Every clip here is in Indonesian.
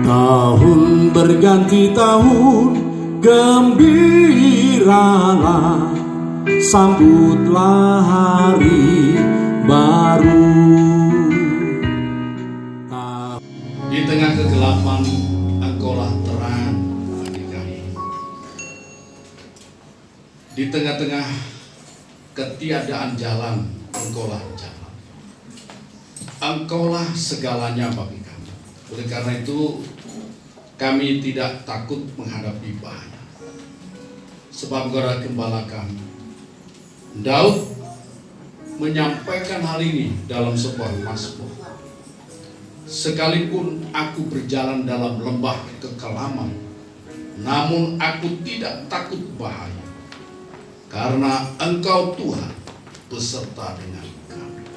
Tahun berganti tahun, gembiralah, sambutlah hari baru. Di tengah kegelapan, Engkaulah terang bagi kami. Di tengah-tengah ketiadaan jalan, Engkaulah jalan. Engkaulah segalanya bagi kami. Oleh karena itu, kami tidak takut menghadapi bahaya. Sebab Engkau gembala kami. Daud menyampaikan hal ini dalam sebuah mazmur. Sekalipun aku berjalan dalam lembah kekelaman, namun aku tidak takut bahaya, karena Engkau Tuhan beserta dengan kami.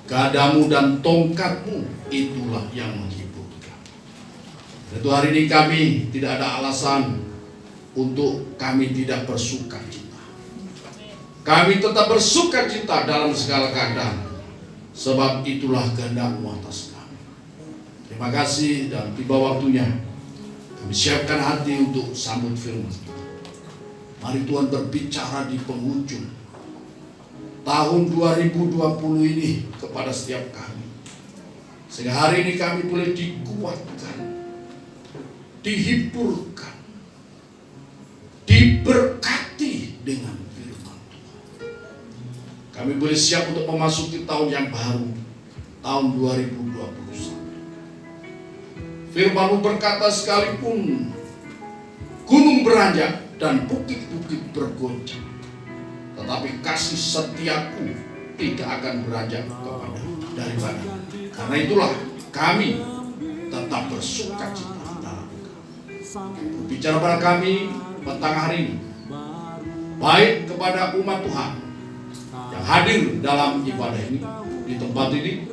Gadamu dan tongkatmu itulah yang menghibur kami. Itu hari ini kami tidak ada alasan untuk kami tidak bersuka cita. Kami tetap bersuka cita dalam segala keadaan, sebab itulah kehendak-Mu atas kami. Terima kasih, dan tiba waktunya kami siapkan hati untuk sambut firman. Mari Tuhan berbicara di penghujung tahun 2020 ini kepada setiap kami, sehingga hari ini kami boleh dikuatkan, dihiburkan, diberkati dengan firman Tuhan. Kami boleh siap untuk memasuki tahun yang baru, tahun 2021. Firman-Mu berkata, sekalipun gunung beranjak dan bukit-bukit bergoncang, tetapi kasih setiaku tidak akan beranjak daripada. Karena itulah kami tetap bersuka cita dalam Engkau. Bicara pada kami tentang hari ini, baik kepada umat Tuhan yang hadir dalam ibadah ini, di tempat ini,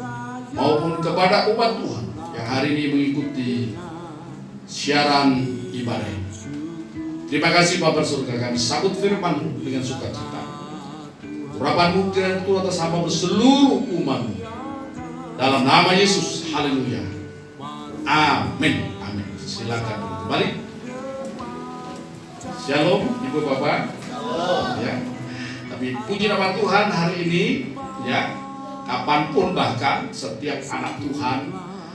maupun kepada umat Tuhan yang hari ini mengikuti siaran ibadah ini. Terima kasih Bapa surga, kami sambut firman-Mu dengan sukacita. Urapan-Mu kiranya turun atas hamba seluruh umat-Mu. Dalam nama Yesus, haleluya. Amin. Amin. Silakan kembali. Shalom Ibu Bapak. Ya. Tapi puji nama Tuhan hari ini, ya, kapanpun bahkan setiap anak Tuhan,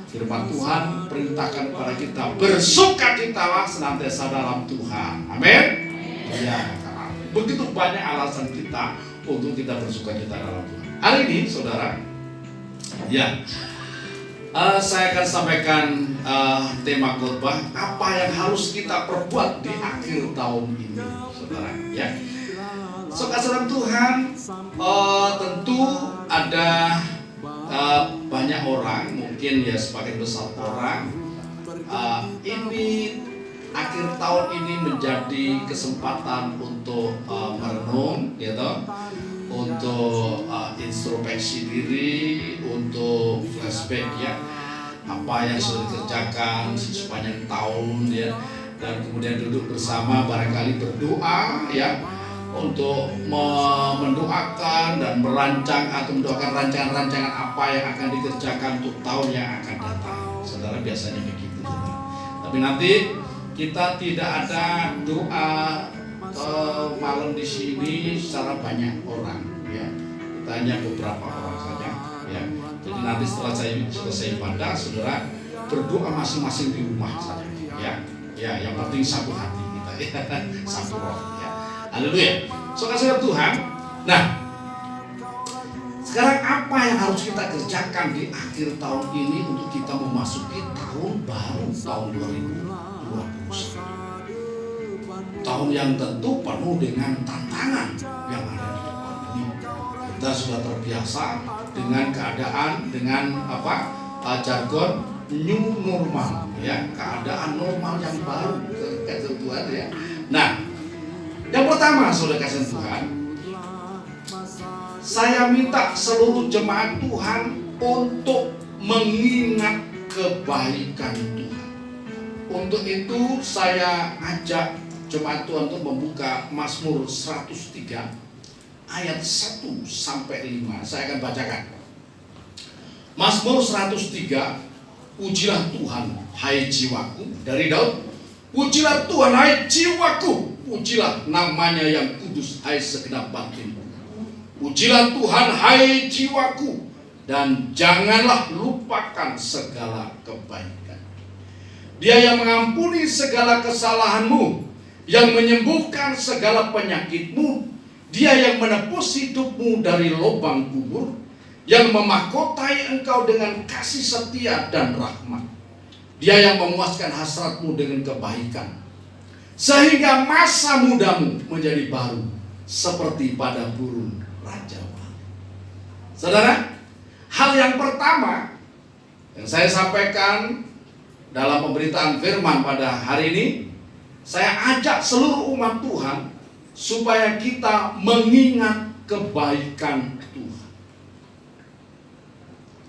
firman Tuhan perintahkan kepada kita bersukacitalah senantiasa dalam Tuhan. Amin. Ya, begitu banyak alasan kita untuk kita bersukacita dalam Tuhan. Hari ini, saudara, ya, saya akan sampaikan tema khotbah apa yang harus kita perbuat di akhir tahun ini, saudara. Ya, saudara Tuhan, tentu ada banyak orang, mungkin ya sebagian besar orang, ini akhir tahun ini menjadi kesempatan untuk merenung, gitu, untuk introspeksi diri, untuk flashback, ya, apa yang sudah dikerjakan sepanjang tahun, ya, dan kemudian duduk bersama barangkali berdoa, ya, untuk mendoakan dan merancang atau mendoakan rancangan-rancangan apa yang akan dikerjakan untuk tahun yang akan datang. Saudara, biasanya begitu, saudara. Tapi nanti kita tidak ada doa malam di sini secara banyak orang, ya. Kita hanya beberapa orang saja, ya. Jadi nanti setelah saya selesai ibadah, saudara berdoa masing-masing di rumah saja, ya. Ya, yang penting satu hati kita, ya. Satu roh, ya. Haleluya. Saudara Tuhan. Nah, sekarang apa yang harus kita kerjakan di akhir tahun ini untuk kita memasuki tahun baru, tahun 2021. Tahun yang tentu penuh dengan tantangan yang ada di depan ini. Kita sudah terbiasa dengan keadaan, dengan jargon new normal, ya, keadaan normal yang baru, kata Tuhan, ya. Nah, yang pertama, saudara kasih Tuhan, saya minta seluruh jemaat Tuhan untuk mengingat kebaikan Tuhan. Untuk itu saya ajak jemaat Tuhan untuk membuka Mazmur 103 ayat 1 sampai 5. Saya akan bacakan. Mazmur 103 pujilah Tuhan hai jiwaku. Dari Daud, pujilah Tuhan hai jiwaku, pujilah namanya yang kudus hai segenap batinku. Pujilah Tuhan hai jiwaku, dan janganlah lupakan segala kebaikan. Dia yang mengampuni segala kesalahanmu, yang menyembuhkan segala penyakitmu. Dia yang menebus hidupmu dari lubang kubur, yang memahkotai engkau dengan kasih setia dan rahmat. Dia yang memuaskan hasratmu dengan kebaikan, sehingga masa mudamu menjadi baru seperti pada burung raja. Saudara, hal yang pertama yang saya sampaikan dalam pemberitaan firman pada hari ini, saya ajak seluruh umat Tuhan supaya kita mengingat kebaikan Tuhan.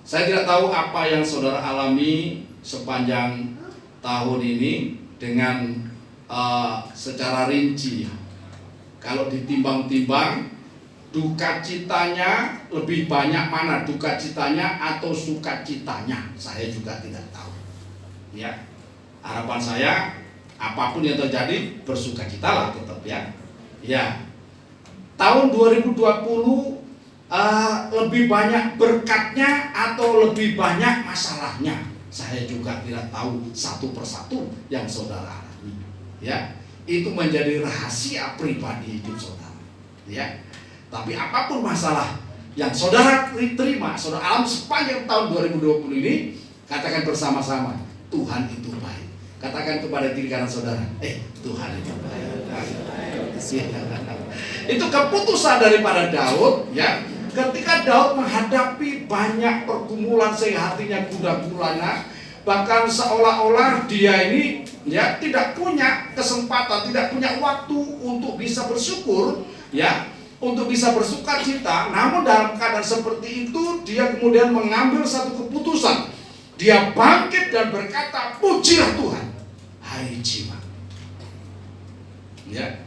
Saya tidak tahu apa yang saudara alami sepanjang tahun ini dengan secara rinci. Kalau ditimbang-timbang, duka citanya lebih banyak mana, duka citanya atau sukacitanya? Saya juga tidak tahu. Ya, harapan saya apapun yang terjadi bersukacitalah tetap ya. Ya, tahun 2020 lebih banyak berkatnya atau lebih banyak masalahnya? Saya juga tidak tahu satu persatu yang saudara alami. Ya, itu menjadi rahasia pribadi hidup saudara. Ya, tapi apapun masalah yang saudara terima, saudara alami sepanjang tahun 2020 ini, katakan bersama-sama, Tuhan itu baik. Katakan kepada diri kanan saudara, Tuhan itu baik. Itu keputusan daripada Daud, ya. Ketika Daud menghadapi banyak pergumulan sehingga hatinya gundah gulana, bahkan seolah-olah dia ini ya tidak punya kesempatan, tidak punya waktu untuk bisa bersyukur, ya, untuk bisa bersukacita. Namun dalam keadaan seperti itu, dia kemudian mengambil satu keputusan. Dia bangkit dan berkata, pujilah Tuhan hai jiwa. Ya.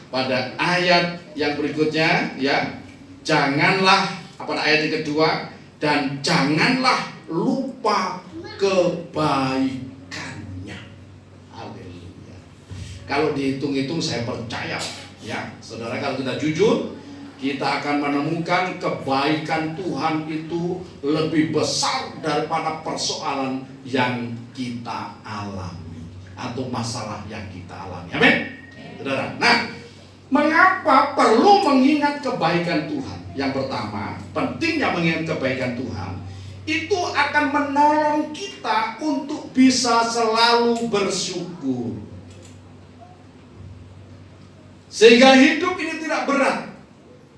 Pada ayat yang berikutnya, ya, janganlah, pada ayat yang kedua, dan janganlah lupa kebaikannya. Haleluya. Kalau dihitung-hitung, saya percaya, ya, saudara, kalau kita jujur, kita akan menemukan kebaikan Tuhan itu lebih besar daripada persoalan yang kita alami atau masalah yang kita alami. Amin, saudara. Nah, mengapa perlu mengingat kebaikan Tuhan? Yang pertama, pentingnya mengingat kebaikan Tuhan itu akan menolong kita untuk bisa selalu bersyukur, sehingga hidup ini tidak berat.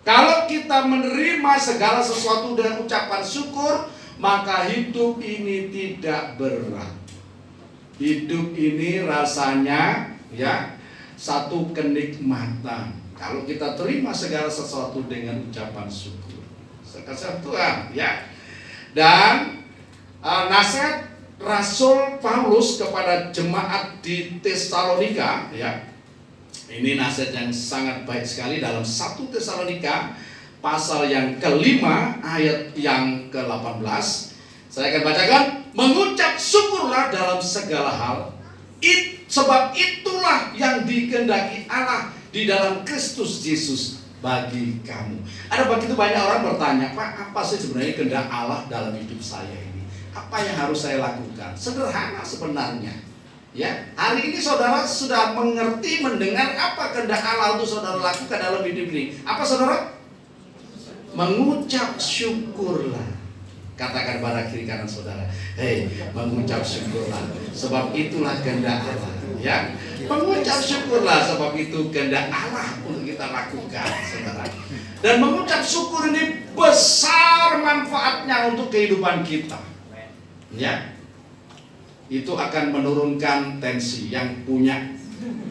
Kalau kita menerima segala sesuatu dengan ucapan syukur, maka hidup ini tidak berat. Hidup ini rasanya, ya, satu kenikmatan kalau kita terima segala sesuatu dengan ucapan syukur. Sekasih Tuhan, ya. Dan nasihat Rasul Paulus kepada jemaat di Tesalonika, ya, ini nasihat yang sangat baik sekali dalam 1 Tesalonika pasal yang kelima ayat yang ke-18. Saya akan bacakan, mengucap syukurlah dalam segala hal, sebab itulah yang dikehendaki Allah di dalam Kristus Yesus bagi kamu. Ada begitu banyak orang bertanya, Pak, apa sih sebenarnya kehendak Allah dalam hidup saya ini? Apa yang harus saya lakukan? Sederhana sebenarnya. Ya, hari ini saudara sudah mengerti, mendengar apa kehendak Allah untuk saudara lakukan dalam hidup ini. Apa saudara? Mengucap syukurlah. Katakan pada kiri kanan saudara, mengucap syukurlah, sebab itulah kehendak Allah. Ya, mengucap syukurlah, sebab itu kehendak Allah untuk kita lakukan, saudara. Dan mengucap syukur ini besar manfaatnya untuk kehidupan kita. Ya, itu akan menurunkan tensi yang punya,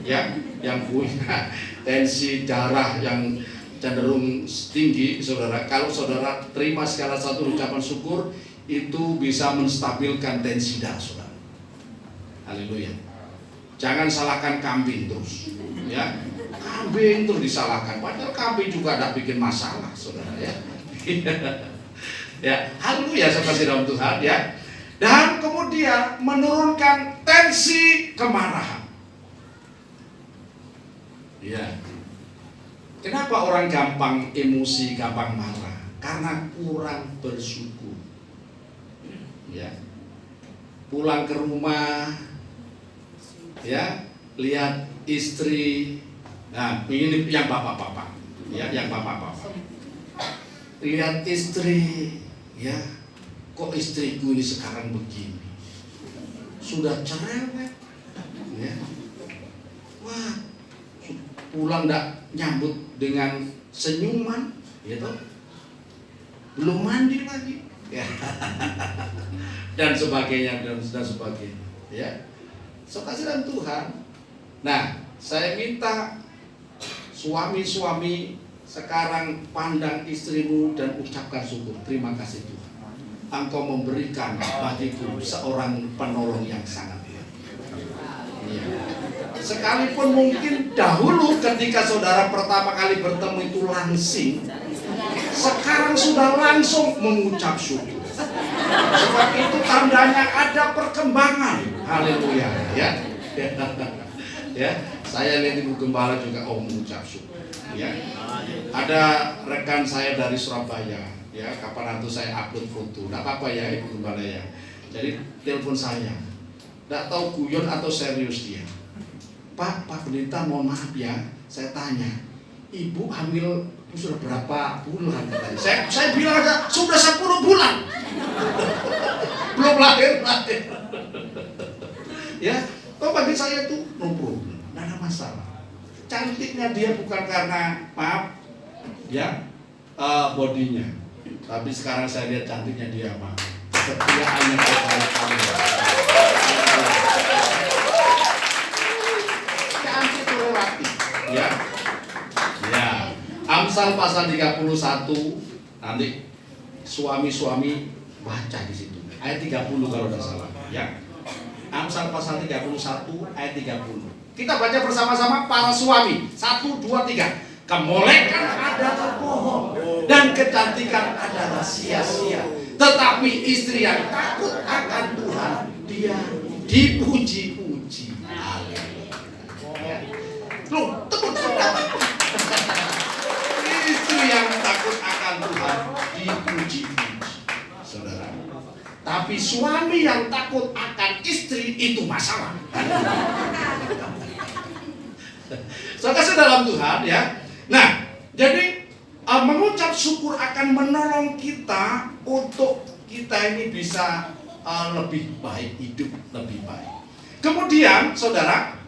ya, yang punya tensi darah yang cenderung tinggi, saudara. Kalau saudara terima segala satu ucapan syukur, itu bisa menstabilkan tensi darah saudara. Haleluya. Jangan salahkan kambing terus, ya. Kambing terus disalahkan, padahal kambing juga tidak bikin masalah, saudara, ya. Ya, haleluya, saudara dalam Tuhan ya. Dan kemudian menurunkan tensi kemarahan. Ya. Kenapa orang gampang emosi, gampang marah? Karena kurang bersyukur. Ya. Pulang ke rumah, ya, lihat istri. Nah, ini yang bapak-bapak, ya, yang bapak-bapak. Lihat istri, ya, kok istriku ini sekarang begini? Sudah cerewet, ya. Wah, pulang ndak nyambut dengan senyuman, gitu. Belum mandi lagi, ya. Dan sebagainya dan sebagainya, ya. So kasihan Tuhan. Nah, saya minta suami-suami sekarang pandang istrimu dan ucapkan syukur. Terima kasih Tuhan, Engkau memberikan bagiku seorang penolong yang sangat baik. Ya. Sekalipun mungkin dahulu ketika saudara pertama kali bertemu itu langsing, sekarang sudah langsung mengucap syukur. Sebab itu tandanya ada perkembangan. Haleluya, ya. Ya, saya lihat Ibu Gembala juga mengucap syukur. Ya. Ada rekan saya dari Surabaya, ya, kapan nanti saya upload foto. Enggak apa-apa ya Ibu Gembala ya. Jadi telepon saya. Enggak tahu guyon atau serius dia. Pak Pendeta, mohon maaf ya, saya tanya, Ibu hamil sudah berapa bulan? Saya bilang aja sudah 10 bulan. Belum lahir. Ya, kok bagi saya itu no problem, tidak ada masalah. Cantiknya dia bukan karena maaf, ya, bodinya, tapi sekarang saya lihat cantiknya dia, Pak. Kesetiaannya kepada kami. Cantik relatif, ya. Ya, Amsal pasal 31, nanti suami-suami baca di situ. Ayat 30 kalau tidak salah, ya. Amsal pasal 31 ayat 30. Kita baca bersama-sama para suami. 1, 2, 3. Kemolekan adalah bohong dan kecantikan adalah sia-sia. Tetapi istri yang takut akan Tuhan, dia dipuji-puji. Ya. Loh, tepuk tangan. Istri yang takut akan Tuhan dipuji-puji. Saudara. Tapi suami yang takut akan istri itu masalah. Saudara dalam Tuhan, ya. Nah, jadi mengucap syukur akan menolong kita untuk kita ini bisa lebih baik, hidup lebih baik. Kemudian, saudara,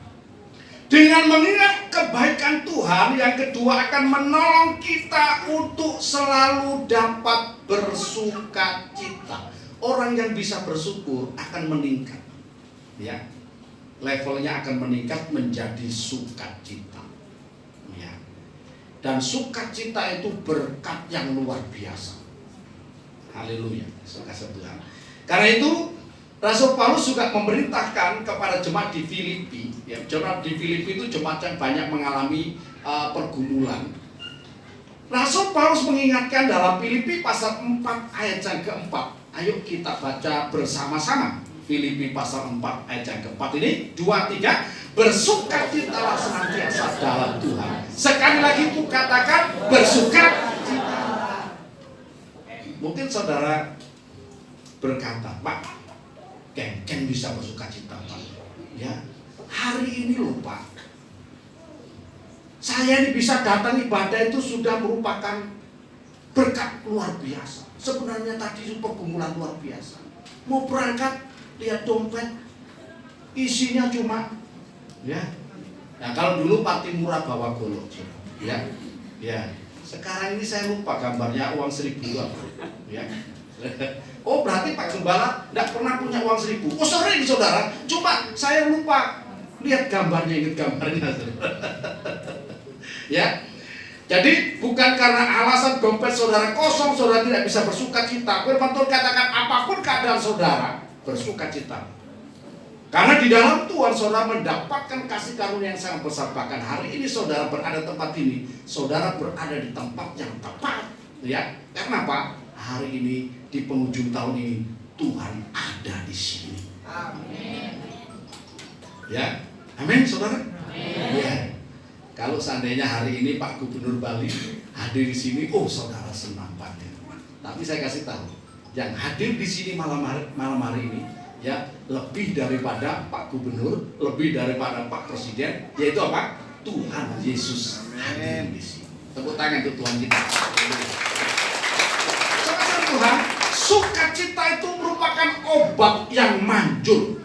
dengan mengingat kebaikan Tuhan, yang kedua akan menolong kita untuk selalu dapat bersukacita. Orang yang bisa bersyukur akan meningkat, ya, levelnya akan meningkat menjadi sukacita, ya. Dan sukacita itu berkat yang luar biasa. Haleluya, kasih Tuhan. Karena itu Rasul Paulus juga memerintahkan kepada jemaat di Filipi, ya, jemaat di Filipi itu jemaat yang banyak mengalami pergumulan. Rasul Paulus mengingatkan dalam Filipi pasal 4 ayat yang keempat. Ayo kita baca bersama-sama. Filipi pasal 4 ayat yang keempat ini, 2, 3. Bersukacitalah senantiasa dalam Tuhan. Sekali lagi ku katakan bersukacita. Mungkin saudara berkata, Pak, Ken bisa bersukacita, Pak. Ya, hari ini loh Pak, saya ini bisa datang ibadah itu sudah merupakan berkat luar biasa. Sebenarnya tadi itu pergumulan luar biasa. Mau berangkat, lihat dompet, isinya cuma, ya. Nah kalau dulu Pak Timurah bawa golok, ya, ya. Sekarang ini saya lupa gambarnya uang 1.000 apa, ya. Oh berarti Pak Gembala tidak pernah punya uang 1.000. Oh sering saudara, cuma saya lupa lihat gambarnya, ingat gambarnya. Ya. Jadi bukan karena alasan dompet saudara kosong, saudara tidak bisa bersukacita. Firman Tuhan katakan apapun keadaan saudara, bersukacita. Karena di dalam Tuhan saudara mendapatkan kasih karunia yang sangat besar. Bahkan hari ini saudara berada di tempat ini, saudara berada di tempat yang tepat. Ya, karena apa? hari ini di penghujung tahun ini Tuhan ada di sini. Amin. Ya, amin, saudara. Ya, kalau seandainya hari ini Pak Gubernur Bali hadir di sini, oh saudara senang banget. Tapi saya kasih tahu, yang hadir di sini malam hari ini, ya lebih daripada Pak Gubernur, lebih daripada Pak Presiden, yaitu apa? Tuhan Yesus hadir di sini. Tepuk tangan untuk Tuhan kita. Saudara Tuhan, sukacita itu merupakan obat yang manjur.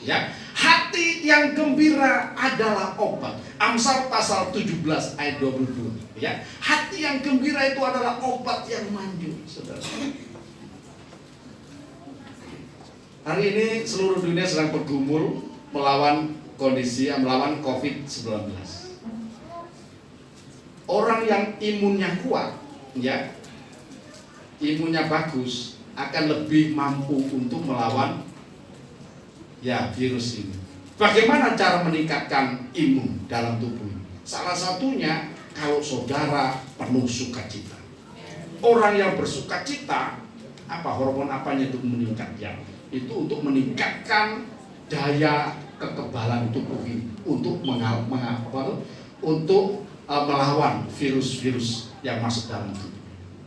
Ya, hati yang gembira adalah obat. Amsal pasal 17 ayat 22. Ya, hati yang gembira itu adalah obat yang manjur, saudara. Hari ini seluruh dunia sedang bergumul melawan melawan COVID-19. Orang yang imunnya kuat, ya, imunnya bagus, akan lebih mampu untuk melawan ya virus ini. Bagaimana cara meningkatkan imun dalam tubuh ini? Salah satunya kalau saudara penuh sukacita. Orang yang bersukacita, apa hormon apanya itu meningkat ya? Itu untuk meningkatkan daya kekebalan tubuh ini untuk melawan virus-virus yang masuk dalam tubuh.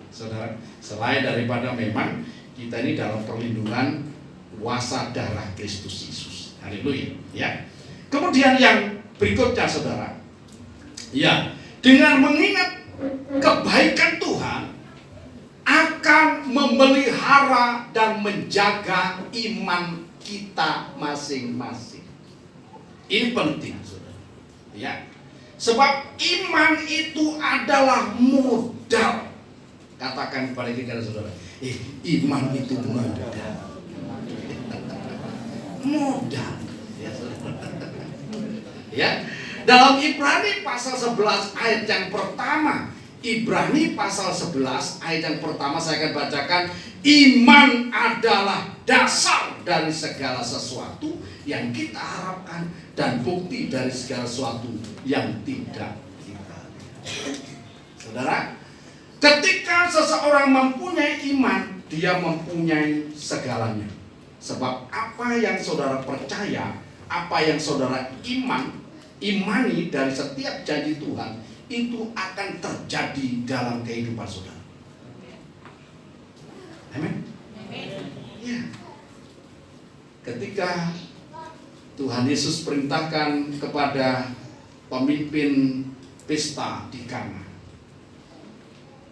Saudara, selain daripada memang kita ini dalam perlindungan kuasa darah Kristus Yesus. Haleluya, ya. Kemudian yang berikutnya, saudara, ya, dengan mengingat kebaikan Tuhan akan memelihara dan menjaga iman kita masing-masing. Ini penting, saudara, ya. Sebab iman itu adalah modal. Katakan kepada kita, saudara, iman itu modal. Modal. Ya, dalam Ibrani pasal 11 ayat yang pertama, Ibrani pasal 11 ayat yang pertama saya akan bacakan, iman adalah dasar dari segala sesuatu yang kita harapkan dan bukti dari segala sesuatu yang tidak kita lihat. Saudara, ketika seseorang mempunyai iman, dia mempunyai segalanya. Sebab apa yang saudara percaya, apa yang saudara imani dari setiap janji Tuhan, itu akan terjadi dalam kehidupan saudara. Amin. Ya. Ketika Tuhan Yesus perintahkan kepada pemimpin pesta di Kana,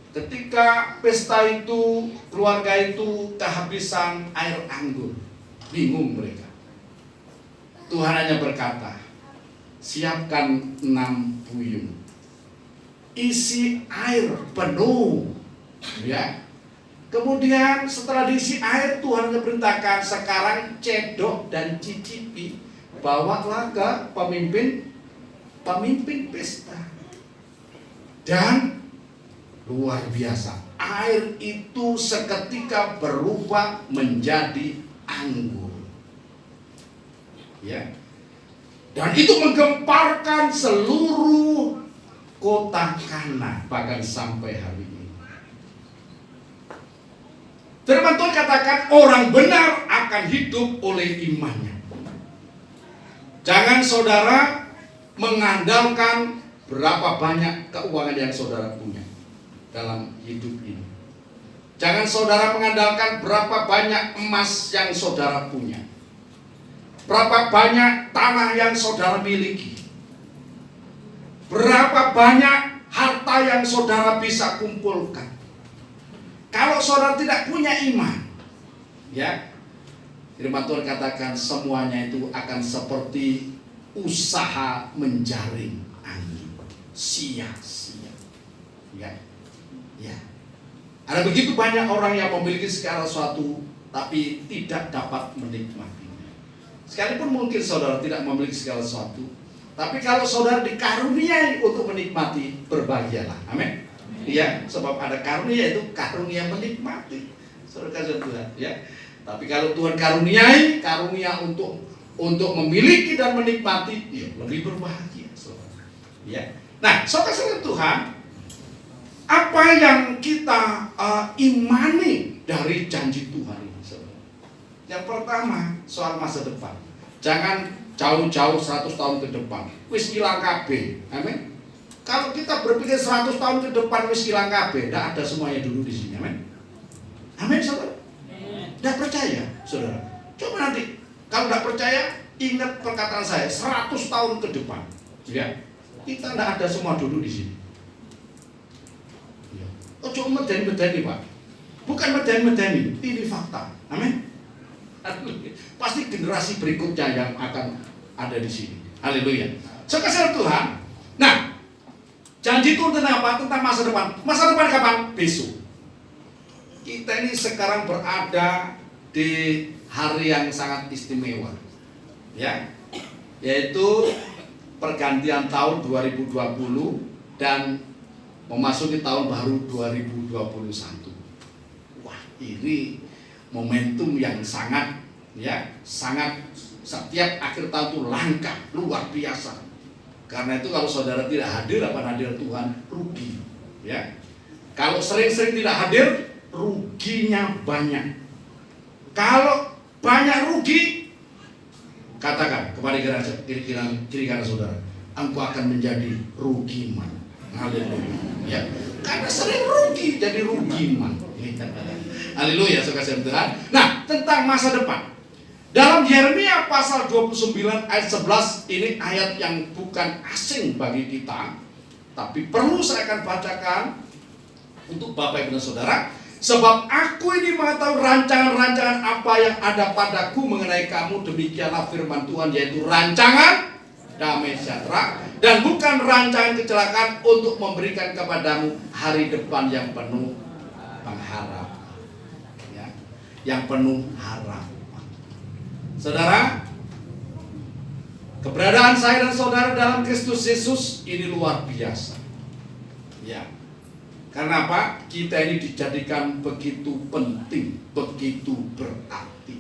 ketika pesta itu, keluarga itu kehabisan air anggur, bingung mereka. Tuhan hanya berkata, siapkan 6 buyung, isi air penuh, ya. Kemudian setelah diisi air, Tuhan hanya perintahkan, sekarang cedok dan cicipi, bawalah ke pemimpin pesta. Dan luar biasa, air itu seketika berubah menjadi anggur. Ya. Dan itu menggemparkan seluruh kota Kana bahkan sampai hari ini. Firman Tuhan katakan orang benar akan hidup oleh imannya. Jangan saudara mengandalkan berapa banyak keuangan yang saudara punya dalam hidup ini. Jangan saudara mengandalkan berapa banyak emas yang saudara punya, berapa banyak tanah yang saudara miliki, berapa banyak harta yang saudara bisa kumpulkan. Kalau saudara tidak punya iman, ya, firman Tuhan katakan semuanya itu akan seperti usaha menjaring angin, sia-sia. Ya. Ya. Ada begitu banyak orang yang memiliki segala sesuatu tapi tidak dapat menikmatinya. Sekalipun mungkin saudara tidak memiliki segala sesuatu, tapi kalau saudara dikaruniai untuk menikmati, berbahagialah. Amin. Iya, sebab ada karunia, itu karunia menikmati. Saudara kasih Tuhan, ya. Tapi kalau Tuhan karuniai, karunia untuk memiliki dan menikmati, ya lebih berbahagia, saudara. Ya. Nah, saudara Tuhan, Apa yang kita imani dari janji Tuhan ini, saudara? Yang pertama, soal masa depan. Jangan jauh-jauh 100 tahun ke depan. Wis ilang kabeh. Amin. Kalau kita berpikir 100 tahun ke depan wis ilang kabeh, tidak ada semuanya dulu di sini. Amin. Amin, saudara. Tidak percaya, saudara? Coba nanti, kalau tidak percaya, ingat perkataan saya, 100 tahun ke depan. Ya, kita tidak ada semua dulu di sini. Oh, cuma medeni-medeni, Pak. Bukan medeni-medeni, ini fakta. Amin. Pasti generasi berikutnya yang akan ada di sini. Haleluya. Sekasih Tuhan. Nah, janji Tuhan tentang apa? Tentang masa depan. Masa depan kapan? Besok. Kita ini sekarang berada di hari yang sangat istimewa, ya, yaitu pergantian tahun 2020 dan memasuki tahun baru 2021. Wah, ini momentum yang sangat, ya, sangat, setiap akhir tahun itu langka, luar biasa. Karena itu kalau saudara tidak hadir, apa hadir Tuhan, rugi, ya. Kalau sering-sering tidak hadir, ruginya banyak. Kalau banyak rugi, katakan kepada kiri kanan saudara, engkau akan menjadi rugiman. Haleluya. Ya, karena sering rugi jadi rugiman. Haleluya, sekasih Tuhan. Nah, tentang masa depan. Dalam Yeremia pasal 29 ayat 11, ini ayat yang bukan asing bagi kita, tapi perlu saya akan bacakan untuk Bapak Ibu dan Saudara. Sebab aku ini mengetahui rancangan-rancangan apa yang ada padaku mengenai kamu, demikianlah firman Tuhan, yaitu rancangan damai sejahtera dan bukan rancangan kecelakaan, untuk memberikan kepadamu hari depan yang penuh pengharapan, ya, yang penuh harapan. Saudara, keberadaan saya dan saudara dalam Kristus Yesus ini luar biasa, ya. Karena apa? Kita ini dijadikan begitu penting, begitu berarti.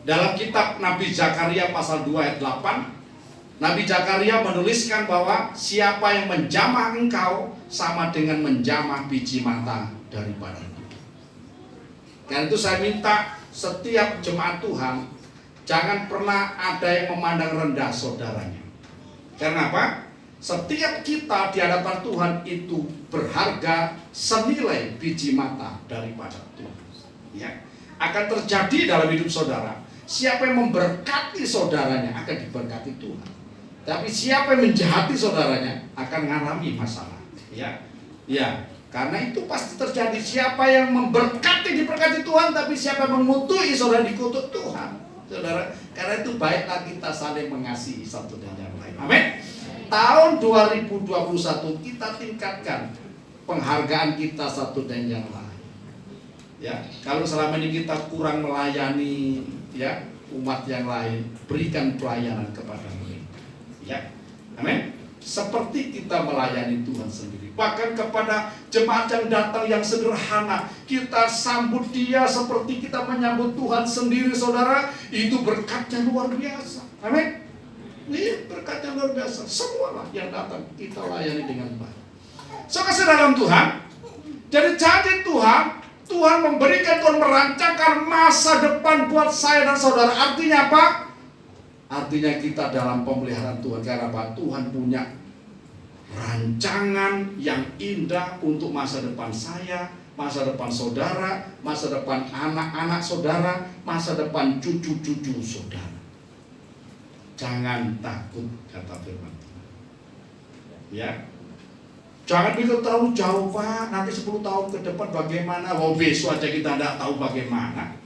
Dalam kitab Nabi Zakaria pasal 2 ayat 8, Nabi Zakaria menuliskan bahwa siapa yang menjamah engkau sama dengan menjamah biji mata daripada itu. Karena itu saya minta setiap jemaat Tuhan, jangan pernah ada yang memandang rendah saudaranya. Karena apa? Setiap kita di hadapan Tuhan itu berharga senilai biji mata daripada Tuhan. Ya, akan terjadi dalam hidup saudara. Siapa yang memberkati saudaranya akan diberkati Tuhan. Tapi siapa yang menjahati saudaranya akan mengalami masalah. Ya, ya, karena itu pasti terjadi. Siapa yang memberkati diberkati Tuhan, tapi siapa yang mengutuki saudara dikutuk Tuhan. Saudara, karena itu baiklah kita saling mengasihi satu dan yang lain. Amin. Tahun 2021 kita tingkatkan penghargaan kita satu dan yang lain. Ya, kalau selama ini kita kurang melayani, ya, umat yang lain, berikan pelayanan kepada mereka. Ya, amin. Seperti kita melayani Tuhan sendiri. Bahkan kepada jemaat yang datang yang sederhana, kita sambut dia seperti kita menyambut Tuhan sendiri, saudara. Itu berkatnya luar biasa. Amin. Ini berkatnya luar biasa. Semualah yang datang kita layani dengan baik. Sekasih dalam Tuhan, jadi janji Tuhan, Tuhan memberikan, Tuhan merancangkan masa depan buat saya dan saudara. Artinya apa? Artinya kita dalam pemeliharaan Tuhan. Karena apa? Tuhan punya rancangan yang indah untuk masa depan saya, masa depan saudara, masa depan anak-anak saudara, masa depan cucu-cucu saudara. Jangan takut, kata firman Tuhan. Ya, jangan pikir terlalu jauh, Pak. Nanti 10 tahun ke depan bagaimana? Wow, besok aja kita tidak tahu bagaimana.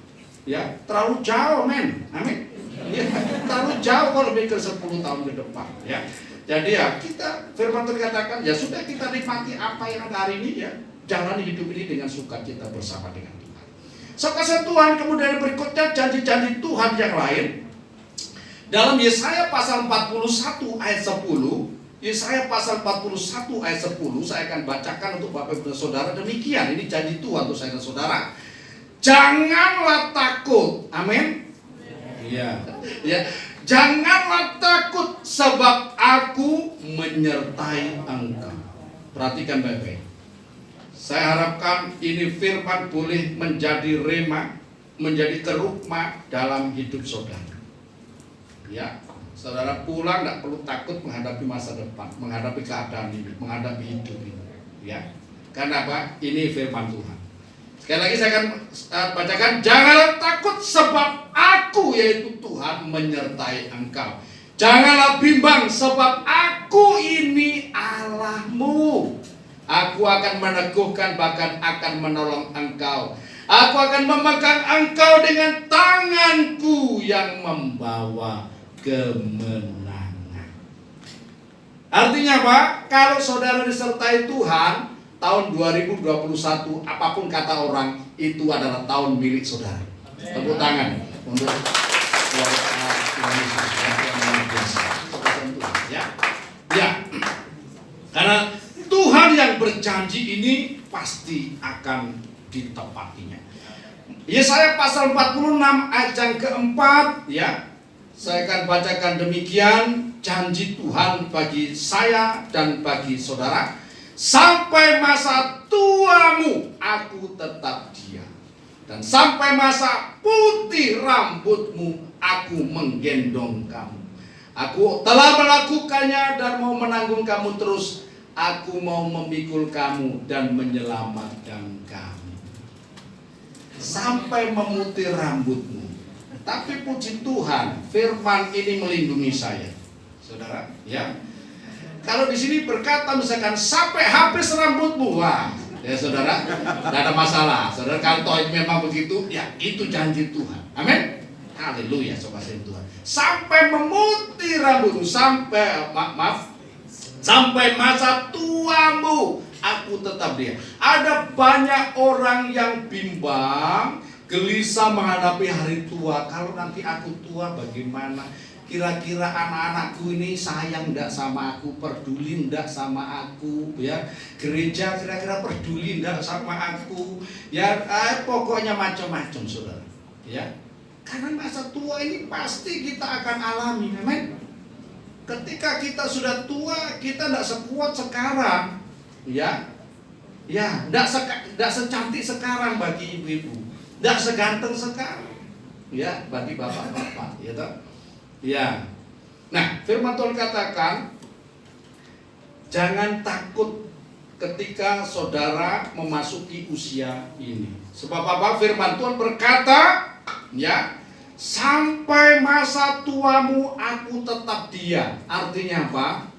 Ya, terlalu jauh, men. Amin. Ya, terlalu jauh kalau mikir 10 tahun ke depan. Ya, jadi ya kita firman Tuhan katakan, ya sudah kita nikmati apa yang ada hari ini, ya. Jalani hidup ini dengan sukacita bersama dengan Tuhan. Sekasih Tuhan, kemudian berikutnya janji-janji Tuhan yang lain. Dalam Yesaya pasal 41 ayat 10, Yesaya pasal 41 ayat 10, saya akan bacakan untuk Bapak Ibu dan Saudara. Demikian, ini janji Tuhan untuk saya dan saudara. Janganlah takut, amin. Iya. Ya, janganlah takut, sebab aku menyertai engkau. Perhatikan baik-baik. Saya harapkan ini firman boleh menjadi rema, menjadi kerukma dalam hidup saudara. Ya, saudara pulang tidak perlu takut menghadapi masa depan, menghadapi keadaan ini, menghadapi hidup ini. Ya, karena apa? Ini firman Tuhan. Sekali lagi saya akan bacakan, janganlah takut sebab aku, yaitu Tuhan, menyertai engkau. Janganlah bimbang sebab aku ini Allahmu. Aku akan meneguhkan, bahkan akan menolong engkau. Aku akan memegang engkau dengan tanganku yang membawa kemenangan. Artinya apa? Kalau saudara disertai Tuhan, tahun 2021, apapun kata orang, itu adalah tahun milik saudara. Tepuk tangan untuk ya. Ya. Karena Tuhan yang berjanji ini pasti akan ditepatinya. Yesaya pasal 46 ayat yang keempat, ya. Saya akan bacakan demikian, janji Tuhan bagi saya dan bagi saudara. Sampai masa tuamu aku tetap diam, dan sampai masa putih rambutmu aku menggendong kamu. Aku telah melakukannya dan mau menanggung kamu terus. Aku mau memikul kamu dan menyelamatkan kamu. Sampai memutih rambutmu. Tapi puji Tuhan, firman ini melindungi saya. Saudara, ya. Kalau di sini berkata misalkan sampai habis rambutmu, wah, ya saudara, tidak ada masalah. Saudara, kalau itu memang begitu, ya itu janji Tuhan. Amin. Haleluya, sobat Tuhan. Sampai memutih rambutmu, sampai sampai masa tuamu aku tetap dia. Ada banyak orang yang bimbang, gelisah menghadapi hari tua. Kalau nanti aku tua bagaimana? Kira-kira anak-anakku ini sayang enggak sama aku, peduli enggak sama aku, ya. Gereja kira-kira peduli enggak sama aku. Ya, pokoknya macam-macam, saudara. Ya. Karena masa tua ini pasti kita akan alami, amin. Ketika kita sudah tua, kita tidak sekuat sekarang, ya, ya, tidak secantik sekarang bagi ibu-ibu, tidak seganteng sekarang, ya, bagi bapak-bapak, ya, tak? Ya. Nah, firman Tuhan katakan, jangan takut ketika saudara memasuki usia ini. Sebab apa? Firman Tuhan berkata, ya. Sampai masa tuamu aku tetap dia. Artinya apa?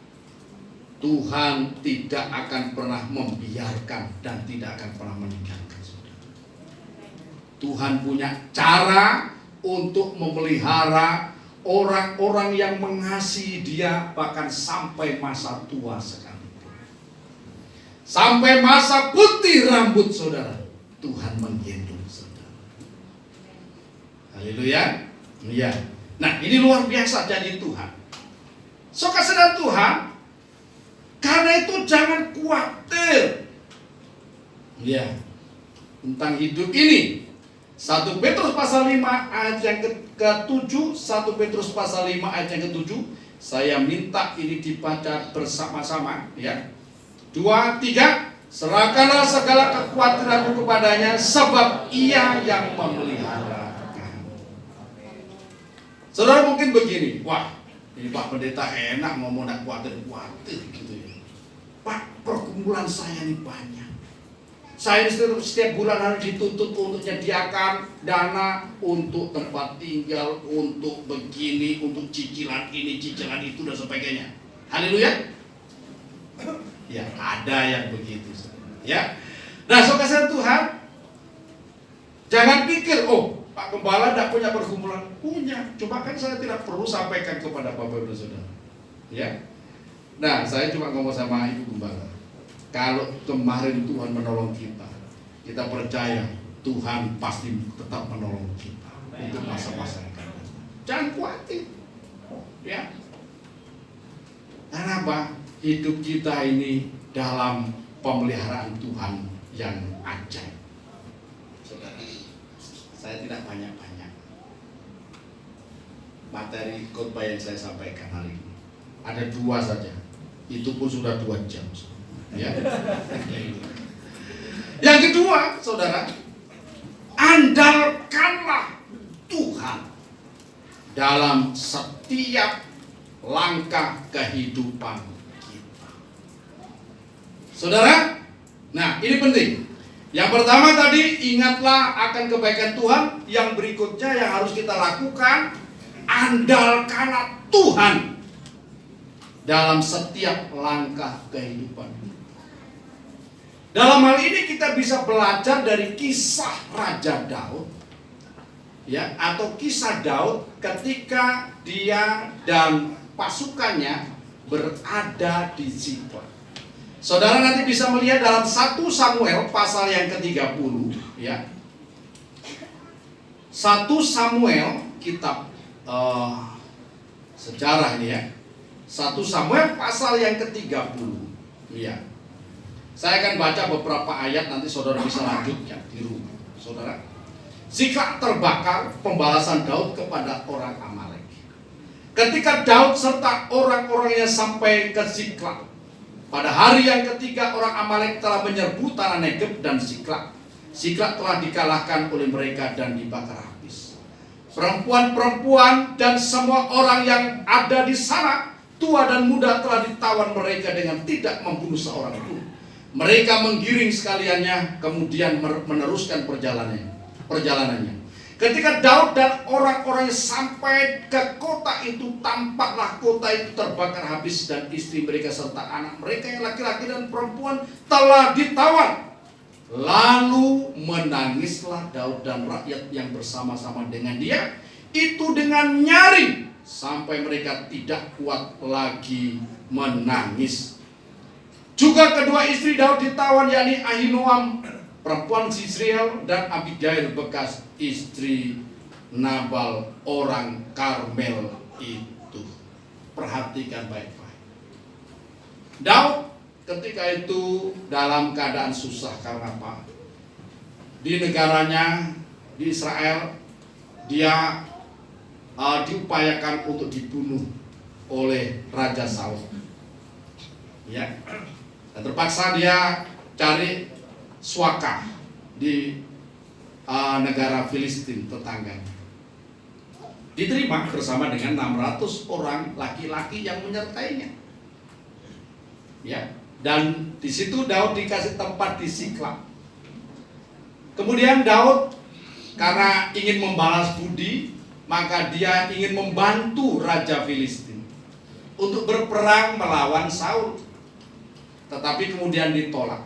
Tuhan tidak akan pernah membiarkan dan tidak akan pernah meninggalkan saudara. Tuhan punya cara untuk memelihara orang-orang yang mengasihi dia bahkan sampai masa tua sekalipun. Sampai masa putih rambut saudara, Tuhan menggendong. Haleluya. Iya. Nah, ini luar biasa janji Tuhan. Saudara Tuhan, karena itu jangan khawatir. Ya. Tentang hidup ini. 1 Petrus pasal 5 ayat yang ke-7, 1 Petrus pasal 5 ayat yang ke-7. Saya minta ini dibaca bersama-sama, ya. 2, 3. Serahkanlah segala kekhawatiranmu kepadanya, sebab Ia yang memelihara. Saudara mungkin begini, wah ini Pak Pendeta enak ngomong nak khawatir gitu ya. Pak, perkumpulan saya ini banyak. Saya setiap bulan harus dituntut untuk menyediakan dana untuk tempat tinggal, untuk begini, untuk cicilan ini, cicilan itu dan sebagainya. Haleluya. Ya ada yang begitu. Ya. Nah, saudara Tuhan, jangan pikir, oh Pak Gembala tidak punya pergumulan. Punya, cuma kan saya tidak perlu sampaikan kepada Bapak Ibu Saudara. Ya. Nah, saya cuma ngomong sama Ibu Gembala. Kalau kemarin Tuhan menolong kita, kita percaya Tuhan pasti tetap menolong kita untuk masa-masa yang akan datang. Jangan khawatir. Ya. Karena apa? Hidup kita ini dalam pemeliharaan Tuhan yang ajaib. Saya tidak banyak-banyak materi khotbah yang saya sampaikan hari ini. Ada 2 saja. Itu pun sudah 2 jam. Ya. Yang kedua, saudara, andalkanlah Tuhan dalam setiap langkah kehidupan kita. Saudara, nah ini penting. Yang pertama tadi, ingatlah akan kebaikan Tuhan. Yang berikutnya yang harus kita lakukan, andalkanlah Tuhan dalam setiap langkah kehidupan. Dalam hal ini kita bisa belajar dari kisah Raja Daud, ya, atau kisah Daud ketika dia dan pasukannya berada di Ziklag. Saudara nanti bisa melihat dalam 1 Samuel pasal yang ke-30, ya. 1 Samuel kitab sejarah ini, ya. 1 Samuel pasal yang ke-30, ya. Saya akan baca beberapa ayat, nanti saudara bisa lanjutkan di rumah. Saudara, Ziklag terbakar, pembalasan Daud kepada orang Amalek. Ketika Daud serta orang-orangnya sampai ke Ziklag, pada hari yang ketiga orang Amalek telah menyerbu tanah Negeb dan Ziklag. Ziklag telah dikalahkan oleh mereka dan dibakar habis. Perempuan-perempuan dan semua orang yang ada di sana, tua dan muda, telah ditawan mereka dengan tidak membunuh seorang pun. Mereka menggiring sekaliannya, kemudian meneruskan perjalanannya. Ketika Daud dan orang-orangnya sampai ke kota itu, tampaklah kota itu terbakar habis dan istri mereka serta anak mereka yang laki-laki dan perempuan telah ditawan. Lalu menangislah Daud dan rakyat yang bersama-sama dengan dia itu dengan nyaring sampai mereka tidak kuat lagi menangis. Juga kedua istri Daud ditawan, yakni Ahinoam perempuan Jezreel dan Abigail bekas istri Nabal orang Karmel itu. Perhatikan baik-baik. Daud ketika itu dalam keadaan susah karena apa? Di negaranya, di Israel, dia diupayakan untuk dibunuh oleh Raja Saul. Ya, dan terpaksa dia cari suaka di negara Filistin tetangganya. Diterima bersama dengan 600 orang laki-laki yang menyertainya. Ya, dan di situ Daud dikasih tempat di Ziklag. Kemudian Daud karena ingin membalas budi, maka dia ingin membantu Raja Filistin untuk berperang melawan Saul. Tetapi kemudian ditolak.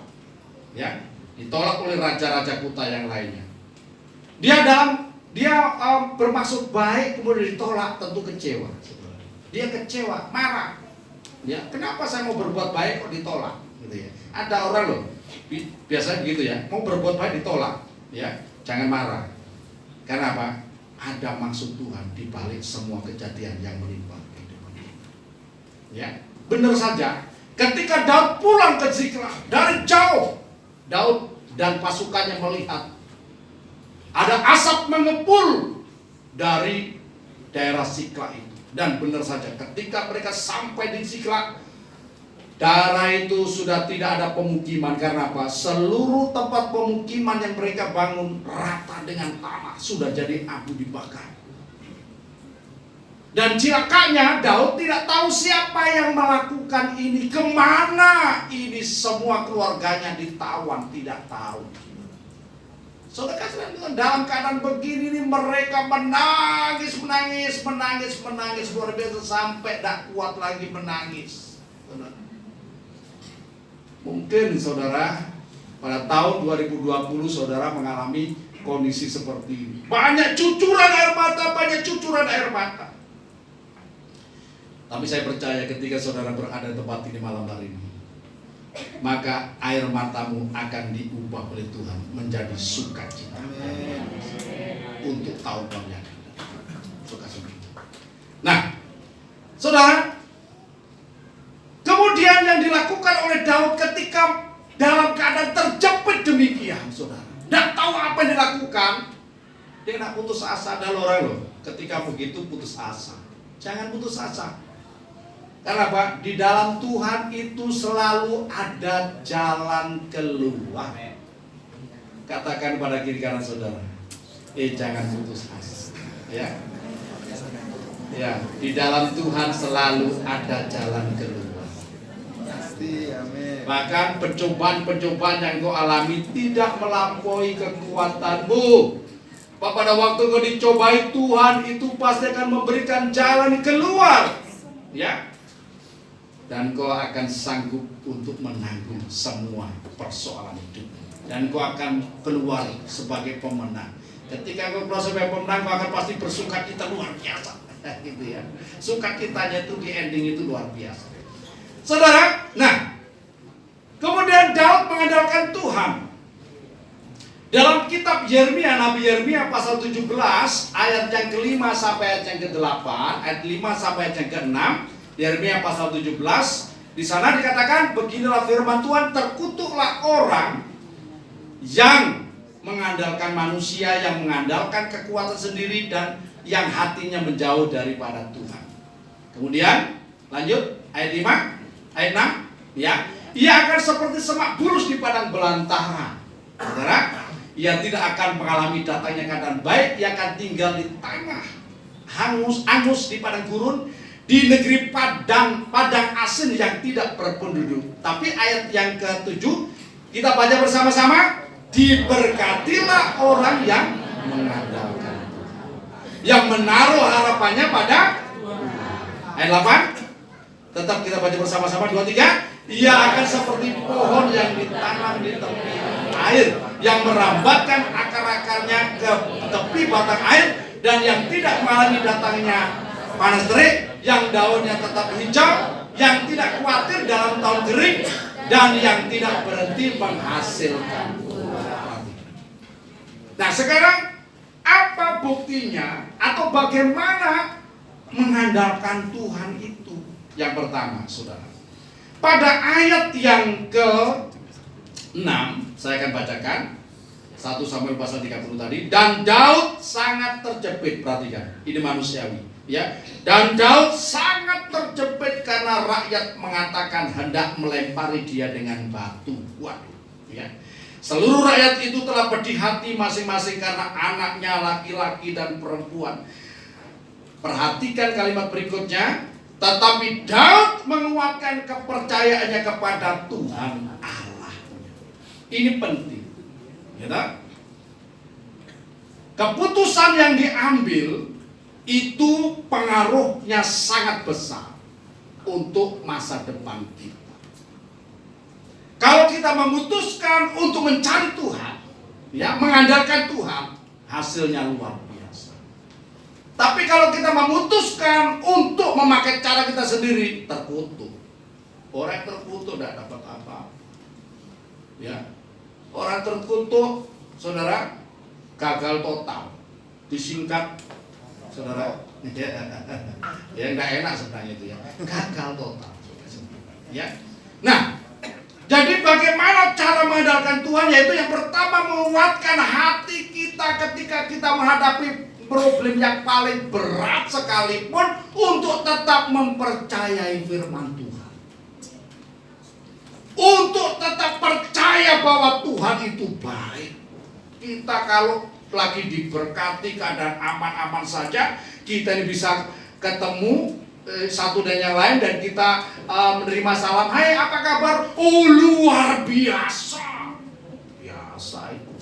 Ya, ditolak oleh raja-raja kuta yang lainnya. Dia bermaksud baik, kemudian ditolak, tentu kecewa. Dia kecewa, marah. Ya, kenapa saya mau berbuat baik kok ditolak? Gitu ya. Ada orang loh, biasanya begitu ya, mau berbuat baik ditolak. Ya, jangan marah. Karena apa? Ada maksud Tuhan di balik semua kejadian yang menimpa kehidupan. Ya, benar saja. Ketika Daud pulang ke Ziklag dari jauh, Daud dan pasukannya melihat ada asap mengepul dari daerah Ziklag itu. Dan benar saja, ketika mereka sampai di Ziklag, daerah itu sudah tidak ada pemukiman. Karena apa? Seluruh tempat pemukiman yang mereka bangun rata dengan tanah, sudah jadi abu dibakar. Dan celakanya Daud tidak tahu siapa yang melakukan ini, kemana ini, semua keluarganya ditawan, tidak tahu. Saudara kasih dalam keadaan begini nih, mereka menangis luar biasa sampai tidak kuat lagi menangis. Mungkin saudara pada tahun 2020 saudara mengalami kondisi seperti ini. Banyak cucuran air mata. Tapi saya percaya ketika saudara berada di tempat ini malam hari ini, maka air matamu akan diubah oleh Tuhan menjadi sukacita untuk tahun-tahun yang akan datang. Nah, saudara, kemudian yang dilakukan oleh Daud ketika dalam keadaan terjepit demikian, saudara, tidak tahu apa yang dilakukan, dia tidak putus asa. Ada orang loh, ketika begitu putus asa. Jangan putus asa. Karena apa? Di dalam Tuhan itu selalu ada jalan keluar. Katakan pada kiri kanan saudara, jangan putus asa. Ya, ya, di dalam Tuhan selalu ada jalan keluar. Bahkan pencobaan-pencobaan yang kau alami tidak melampaui kekuatanmu. Pada waktu kau dicobai, Tuhan itu pasti akan memberikan jalan keluar. Ya, dan kau akan sanggup untuk menanggung semua persoalan hidup. Dan kau akan keluar sebagai pemenang. Ketika kau keluar sebagai pemenang, kau akan pasti bersukacita luar biasa. Gitu ya. Sukacitanya itu di ending itu luar biasa. Saudara, nah, kemudian Daud mengandalkan Tuhan. Dalam kitab Yeremia, Nabi Yeremia pasal 17 ayat yang ke-5 sampai ayat yang ke-8, ayat 5 sampai ayat yang ke-6, Yeremia pasal 17, di sana dikatakan, beginilah firman Tuhan, terkutuklah orang yang mengandalkan manusia, yang mengandalkan kekuatan sendiri, dan yang hatinya menjauh daripada Tuhan. Kemudian lanjut ayat 5, ayat 6, ya, ia akan seperti semak bulus di padang belantara. Saudara, ia tidak akan mengalami datangnya keadaan baik, ia akan tinggal di tanah angus di padang gurun, di negeri padang asin yang tidak berpenduduk. Tapi ayat yang ke-7 kita baca bersama-sama, diberkatilah orang yang mengandalkan Tuhan, yang menaruh harapannya pada ayat 8. Tetap kita baca bersama-sama, 2, 3. Ia akan seperti pohon yang ditanam di tepi air, yang merambatkan akar-akarnya ke tepi batang air, dan yang tidak mengalami datangnya panas terik, yang daunnya tetap hijau, yang tidak khawatir dalam tahun kering, dan yang tidak berhenti menghasilkan. Nah, sekarang apa buktinya atau bagaimana mengandalkan Tuhan itu? Yang pertama, saudara, pada ayat yang ke-6 saya akan bacakan 1 Samuel pasal 30 tadi. Dan Daud sangat terjepit, perhatikan, ini manusiawi, ya. Dan Daud sangat terjepit karena rakyat mengatakan hendak melempari dia dengan batu. Waduh, ya. Seluruh rakyat itu telah pedih hati masing-masing karena anaknya laki-laki dan perempuan. Perhatikan kalimat berikutnya. Tetapi Daud menguatkan kepercayaannya kepada Tuhan Allah. Ini penting, ya. Keputusan yang diambil itu pengaruhnya sangat besar untuk masa depan kita. Kalau kita memutuskan untuk mencari Tuhan, ya, mengandalkan Tuhan, hasilnya luar biasa. Tapi kalau kita memutuskan untuk memakai cara kita sendiri, terkutuk. Orang terkutuk tidak dapat apa-apa. Ya, orang terkutuk, saudara, gagal total. Disingkat, saudara, ya nggak enak sebenarnya itu, ya, gagal total. Ya, nah. Jadi bagaimana cara mengandalkan Tuhan? Yaitu yang pertama, menguatkan hati kita ketika kita menghadapi problem yang paling berat sekalipun, untuk tetap mempercayai firman Tuhan, untuk tetap percaya bahwa Tuhan itu baik. Kita kalau lagi diberkati, keadaan aman-aman saja, kita ini bisa ketemu satu dan yang lain, dan kita menerima salam, hai apa kabar? Oh luar biasa, biasa itu.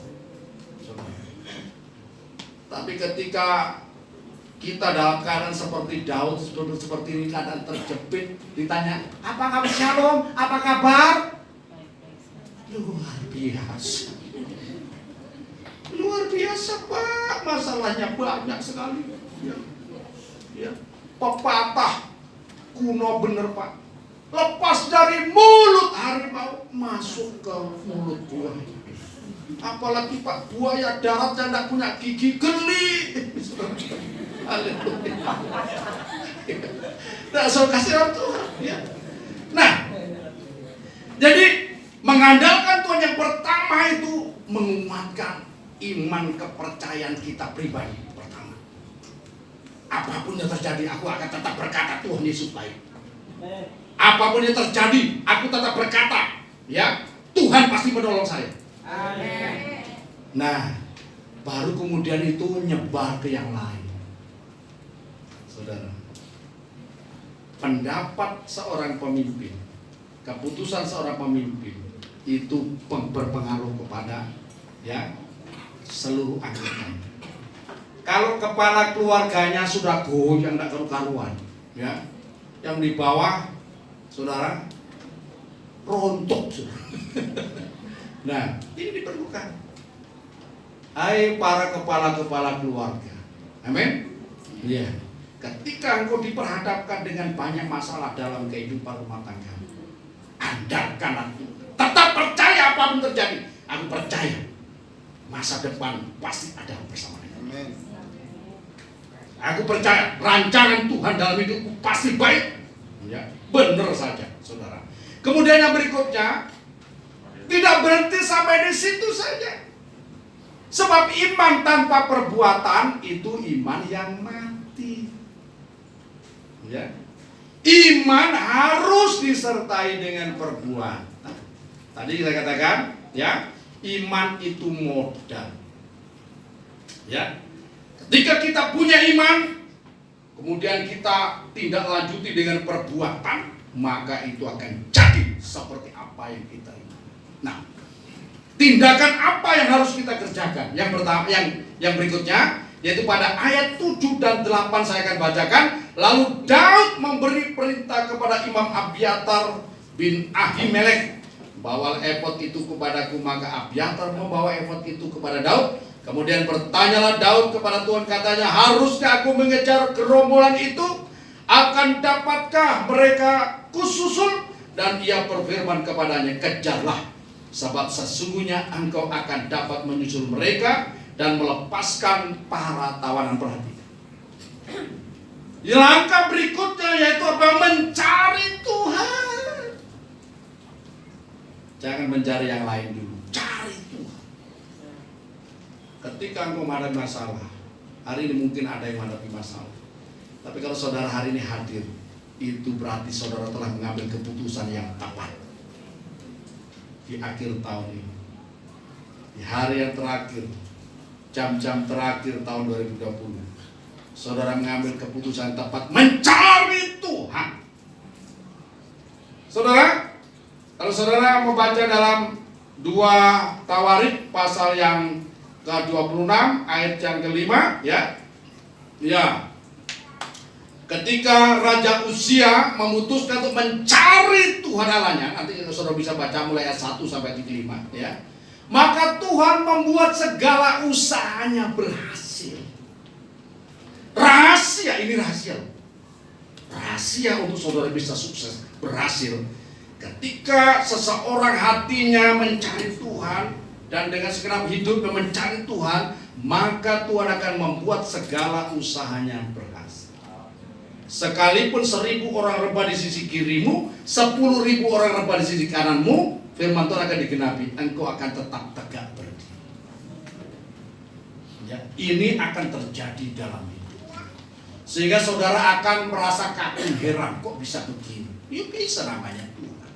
Tapi ketika kita dalam keadaan seperti Daud, seperti ini, keadaan terjepit, ditanya, apa kabar? Shalom, apa kabar? Luar biasa, luar biasa Pak, masalahnya banyak sekali. Ya. Pepatah kuno bener Pak, lepas dari mulut harimau masuk ke mulut buaya. Apalagi Pak, buaya darat yang tidak punya gigi, geli. Haleluya. Nah, so kasih Tuhan, ya. Nah, jadi mengandalkan Tuhan yang pertama itu menguatkan iman kepercayaan kita pribadi. Apapun yang terjadi, aku akan tetap berkata Tuhan Yesus baik. Apapun yang terjadi, aku tetap berkata, ya, Tuhan pasti menolong saya. Amen. Nah, baru kemudian itu nyebar ke yang lain. Saudara, pendapat seorang pemimpin, keputusan seorang pemimpin itu berpengaruh kepada seluruh anggotanya. Kalau kepala keluarganya sudah goyang tidak karu-karuan, yang di bawah, saudara, rontok. Nah, ini diperlukan. Hai para kepala-kepala keluarga, amin. Iya. Ketika engkau diperhadapkan dengan banyak masalah dalam kehidupan rumah tangga, andalkan aku. Tetap percaya apapun terjadi. Aku percaya masa depan pasti ada bersama dengan. Amin. Aku percaya rancangan Tuhan dalam hidupku pasti baik. Ya, benar saja, saudara. Kemudian yang berikutnya, tidak berhenti sampai di situ saja. Sebab iman tanpa perbuatan itu iman yang mati. Ya. Iman harus disertai dengan perbuatan. Tadi saya katakan, iman itu modal. Ya. Ketika kita punya iman, kemudian kita tindak lanjuti dengan perbuatan, maka itu akan jadi seperti apa yang kita inginkan. Nah, tindakan apa yang harus kita kerjakan? Yang pertama, yang berikutnya, yaitu pada ayat 7 dan 8 saya akan bacakan. Lalu Daud memberi perintah kepada Imam Abiatar bin Ahimelek, bawa efod itu kepadaku. Maka Abiatar membawa efod itu kepada Daud. Kemudian bertanyalah Daud kepada Tuhan, katanya, haruskah aku mengejar gerombolan itu? Akan dapatkah mereka kususul? Dan ia berfirman kepadanya, kejarlah, sebab sesungguhnya engkau akan dapat menyusul mereka dan melepaskan para tawanan. Perhatikan. Langkah berikutnya yaitu apa? Mencari Tuhan. Jangan mencari yang lain dulu. Cari Tuhan. Ketika engkau menghadapi masalah, hari ini mungkin ada yang menghadapi masalah. Tapi kalau saudara hari ini hadir, itu berarti saudara telah mengambil keputusan yang tepat. Di akhir tahun ini, di hari yang terakhir, jam-jam terakhir tahun 2020, saudara mengambil keputusan tepat mencari Tuhan. Saudara, kalau saudara membaca dalam 2 Tawarik pasal yang ke-26 ayat yang ke-5, ketika Raja Uzia memutuskan untuk mencari Tuhan Allahnya, nanti saudara bisa baca mulai ayat 1 sampai 5, maka Tuhan membuat segala usahanya berhasil. Rahasia, ini rahasia. Rahasia untuk saudara bisa sukses, berhasil. Ketika seseorang hatinya mencari Tuhan dan dengan segenap hidupnya mencari Tuhan, maka Tuhan akan membuat segala usahanya berhasil. Sekalipun 1000 orang rebah di sisi kirimu, 10.000 orang rebah di sisi kananmu, firman Tuhan akan digenapi, engkau akan tetap tegak berdiri. Ini akan terjadi dalam hidup. Sehingga saudara akan merasa kagum, heran, kok bisa begini? Ya bisa, namanya Tuhan.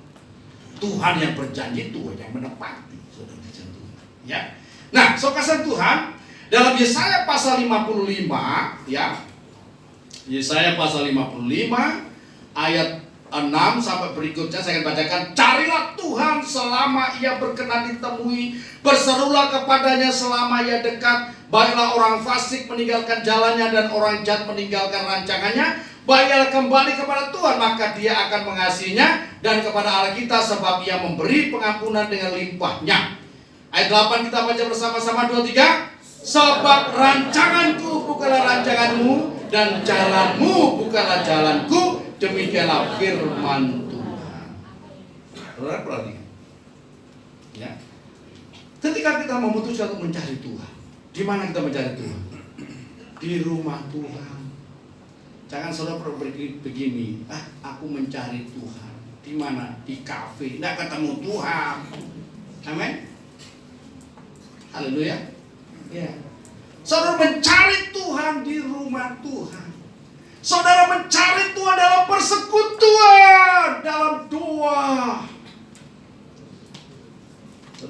Tuhan yang berjanji, Tuhan yang menepati. Saudara Tuhan. Nah, saudara Tuhan, dalam Yesaya pasal 55, Yesaya pasal 55 ayat 6 sampai berikutnya saya akan bacakan. Carilah Tuhan selama ia berkenan ditemui, berserulah kepadanya selama ia dekat. Baiklah orang fasik meninggalkan jalannya dan orang jahat meninggalkan rancangannya. Baiklah kembali kepada Tuhan, maka dia akan mengasihinya, dan kepada Allah kita, sebab ia memberi pengampunan dengan limpahnya. Ayat 8 kita baca bersama-sama, 2, 3. Sebab rancanganku bukanlah rancanganmu, dan jalanmu bukanlah jalanku, demikianlah firman Tuhan. Saudara perhatikan. Ketika kita memutuskan untuk mencari Tuhan, di mana kita mencari Tuhan? Di rumah Tuhan. Jangan saudara begini, aku mencari Tuhan. Di mana? Di kafe, tidak ketemu Tuhan. Amin. Haleluya. Saudara mencari Tuhan di rumah Tuhan. Saudara mencari Tuhan dalam persekutuan, dalam doa.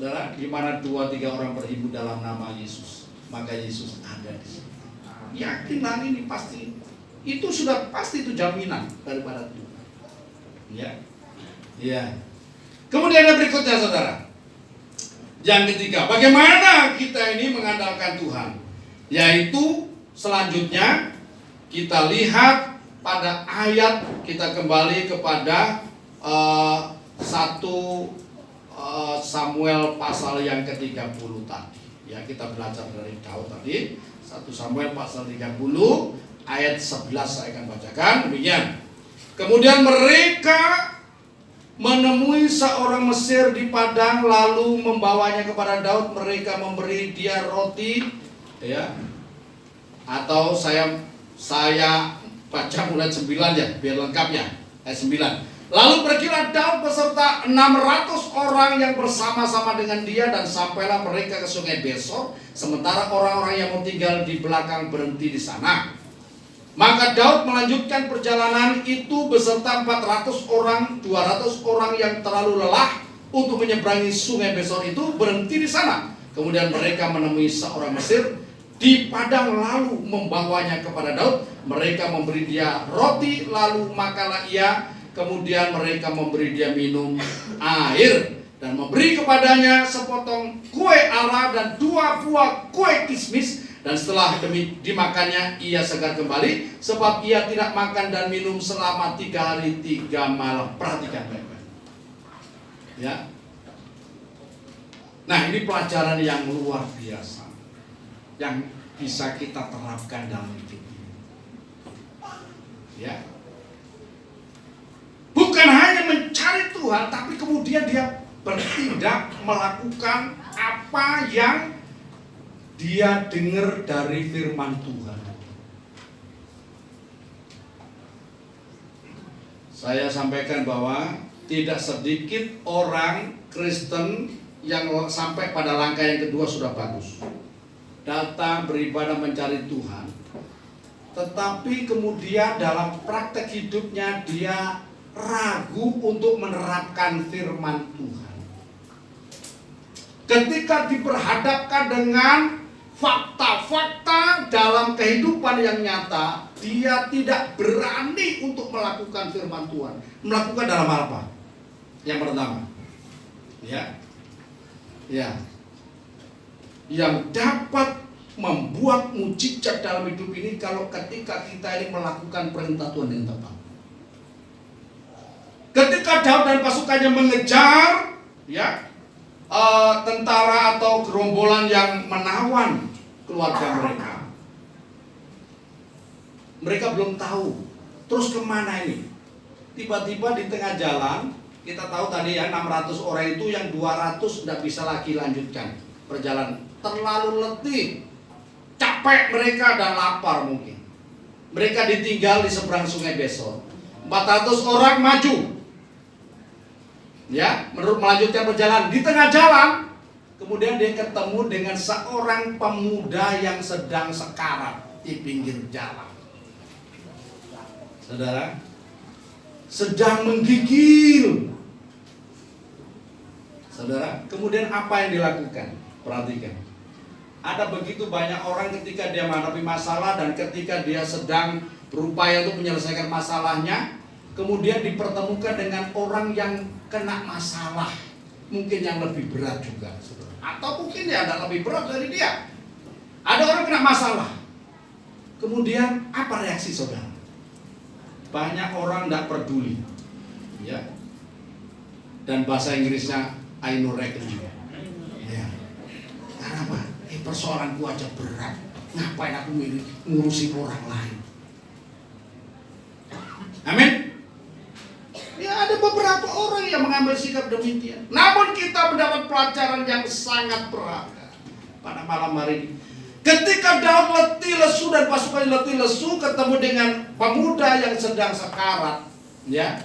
Saudara, di mana 2-3 orang berhimpun dalam nama Yesus, maka Yesus ada di situ. Yakinlah ini pasti, itu sudah pasti itu jaminan daripada Tuhan. Ya, ya. Kemudian yang berikutnya, saudara, yang ketiga, bagaimana kita ini mengandalkan Tuhan? Yaitu selanjutnya kita lihat pada ayat, kita kembali kepada 1 Samuel pasal yang ke-30 tadi. Ya, kita belajar dari Daud tadi. 1 Samuel pasal 30 ayat 11 saya akan bacakan. Demikian. Kemudian mereka menemui seorang Mesir di padang, lalu membawanya kepada Daud. Mereka memberi dia roti, ya. Atau saya baca mulai 9 ya, biar lengkap ya. Ayat 9. Lalu pergilah Daud beserta 600 orang yang bersama-sama dengan dia, dan sampailah mereka ke sungai Besor, sementara orang-orang yang mau tinggal di belakang berhenti di sana. Maka Daud melanjutkan perjalanan itu beserta 400 orang, 200 orang yang terlalu lelah untuk menyeberangi sungai Besor itu berhenti di sana. Kemudian mereka menemui seorang Mesir di padang, lalu membawanya kepada Daud. Mereka memberi dia roti, lalu makanlah ia. Kemudian mereka memberi dia minum air dan memberi kepadanya sepotong kue ara dan 2 buah kue kismis. Dan setelah dimakannya ia segar kembali, sebab ia tidak makan dan minum selama 3 hari 3 malam. Perhatikan baik-baik, ya. Nah, ini pelajaran yang luar biasa yang bisa kita terapkan dalam hidup ini, ya. Bukan hanya mencari Tuhan, tapi kemudian dia bertindak melakukan apa yang dia dengar dari firman Tuhan. Saya sampaikan bahwa tidak sedikit orang Kristen yang sampai pada langkah yang kedua sudah bagus. Datang beribadah mencari Tuhan, tetapi kemudian dalam praktek hidupnya dia ragu untuk menerapkan firman Tuhan. Ketika diperhadapkan dengan fakta-fakta dalam kehidupan yang nyata, dia tidak berani untuk melakukan firman Tuhan. Melakukan dalam apa? Yang pertama, ya, yang dapat membuat mujizat dalam hidup ini kalau ketika kita ini melakukan perintah Tuhan yang tepat. Ketika Daud dan pasukannya mengejar, ya, tentara atau gerombolan yang menawan keluarga mereka belum tahu terus kemana ini. Tiba-tiba di tengah jalan, kita tahu tadi ya, 600 orang itu yang 200 tidak bisa lagi lanjutkan perjalanan, terlalu letih, capek mereka dan lapar mungkin. Mereka ditinggal di seberang sungai Besor. 400 orang maju, ya, melanjutkan perjalanan. Di tengah jalan, kemudian dia ketemu dengan seorang pemuda yang sedang sekarat di pinggir jalan. Saudara, sedang menggigil. Saudara, kemudian apa yang dilakukan? Perhatikan. Ada begitu banyak orang ketika dia menghadapi masalah dan ketika dia sedang berupaya untuk menyelesaikan masalahnya, kemudian dipertemukan dengan orang yang kena masalah, mungkin yang lebih berat juga, atau mungkin ya ada lebih berat dari dia. Ada orang kena masalah, kemudian apa reaksi saudara? Banyak orang tidak peduli, ya. Dan bahasa Inggrisnya I know reckon juga, ya. Karena apa? Persoalanku aja berat, ngapain aku ngurusin orang lain? Amin. Ya, ada beberapa orang yang mengambil sikap demikian. Namun kita mendapat pelajaran yang sangat berharga pada malam hari ini. Ketika Daud letih lesu dan pasukan letih lesu ketemu dengan pemuda yang sedang sekarat, ya,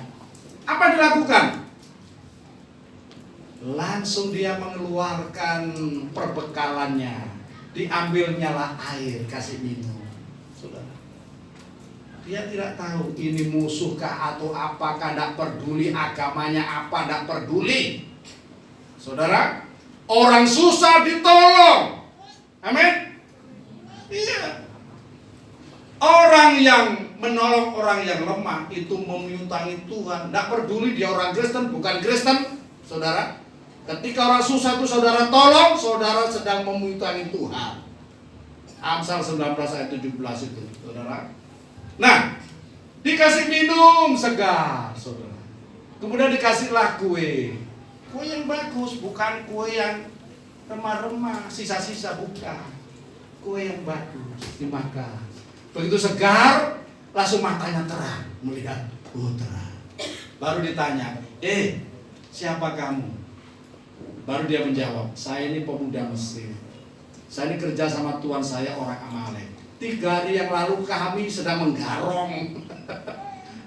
apa dilakukan? Langsung dia mengeluarkan perbekalannya, diambilnya lah air, kasih minum. Saudara, dia tidak tahu ini musuhkah atau apakah, tidak peduli agamanya apa, tidak peduli. Saudara, Orang susah ditolong. Amin. Iya. Orang yang menolong orang yang lemah itu memiutangi Tuhan. Tidak peduli dia orang Kristen, bukan Kristen, saudara. Ketika orang susah itu saudara tolong, saudara sedang memiutangi Tuhan. Amsal 19 ayat 17 itu, saudara. Nah, dikasih minum segar, saudara. Kemudian dikasihlah kue. Kue yang bagus, bukan kue yang remah-remah, sisa-sisa, bukan. Kue yang bagus, dimakan. Begitu segar, langsung matanya terang, melihat, terang. Baru ditanya, siapa kamu? Baru dia menjawab, saya ini pemuda Mesir. Saya ini kerja sama Tuhan saya, orang Amalek. 3 hari yang lalu kami sedang menggarong.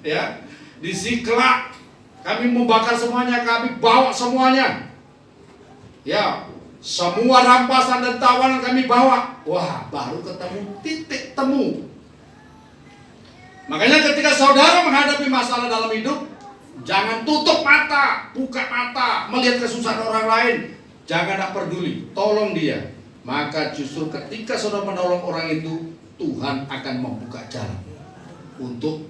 Ya, di Siklak kami membakar semuanya, kami bawa semuanya. Ya, semua rampasan dan tawanan kami bawa. Wah, baru ketemu titik temu. Makanya ketika saudara menghadapi masalah dalam hidup, jangan tutup mata, buka mata, melihat kesusahan orang lain. Jangan tak peduli, tolong dia. Maka justru ketika saudara menolong orang itu, Tuhan akan membuka jalan untuk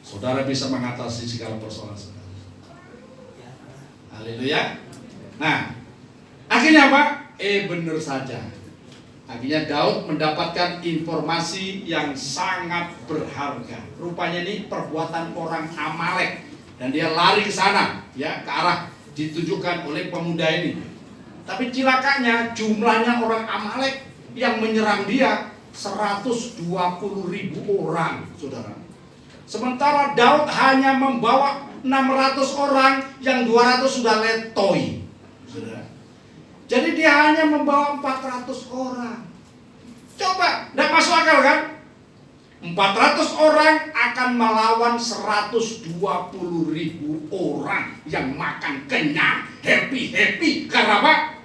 saudara bisa mengatasi segala persoalan saudara. Haleluya. Nah, akhirnya apa? Benar saja. Akhirnya Daud mendapatkan informasi yang sangat berharga. Rupanya ini perbuatan orang Amalek dan dia lari ke sana, ya, ke arah ditujukan oleh pemuda ini. Tapi cilakanya jumlahnya orang Amalek yang menyerang dia 120.000 orang, saudara. Sementara Daud hanya membawa 600 orang, yang 200 sudah letoi, saudara. Jadi dia hanya membawa 400 orang. Coba, tidak masuk akal kan? 400 orang akan melawan 120.000 orang yang makan kenyang, happy. Karena apa?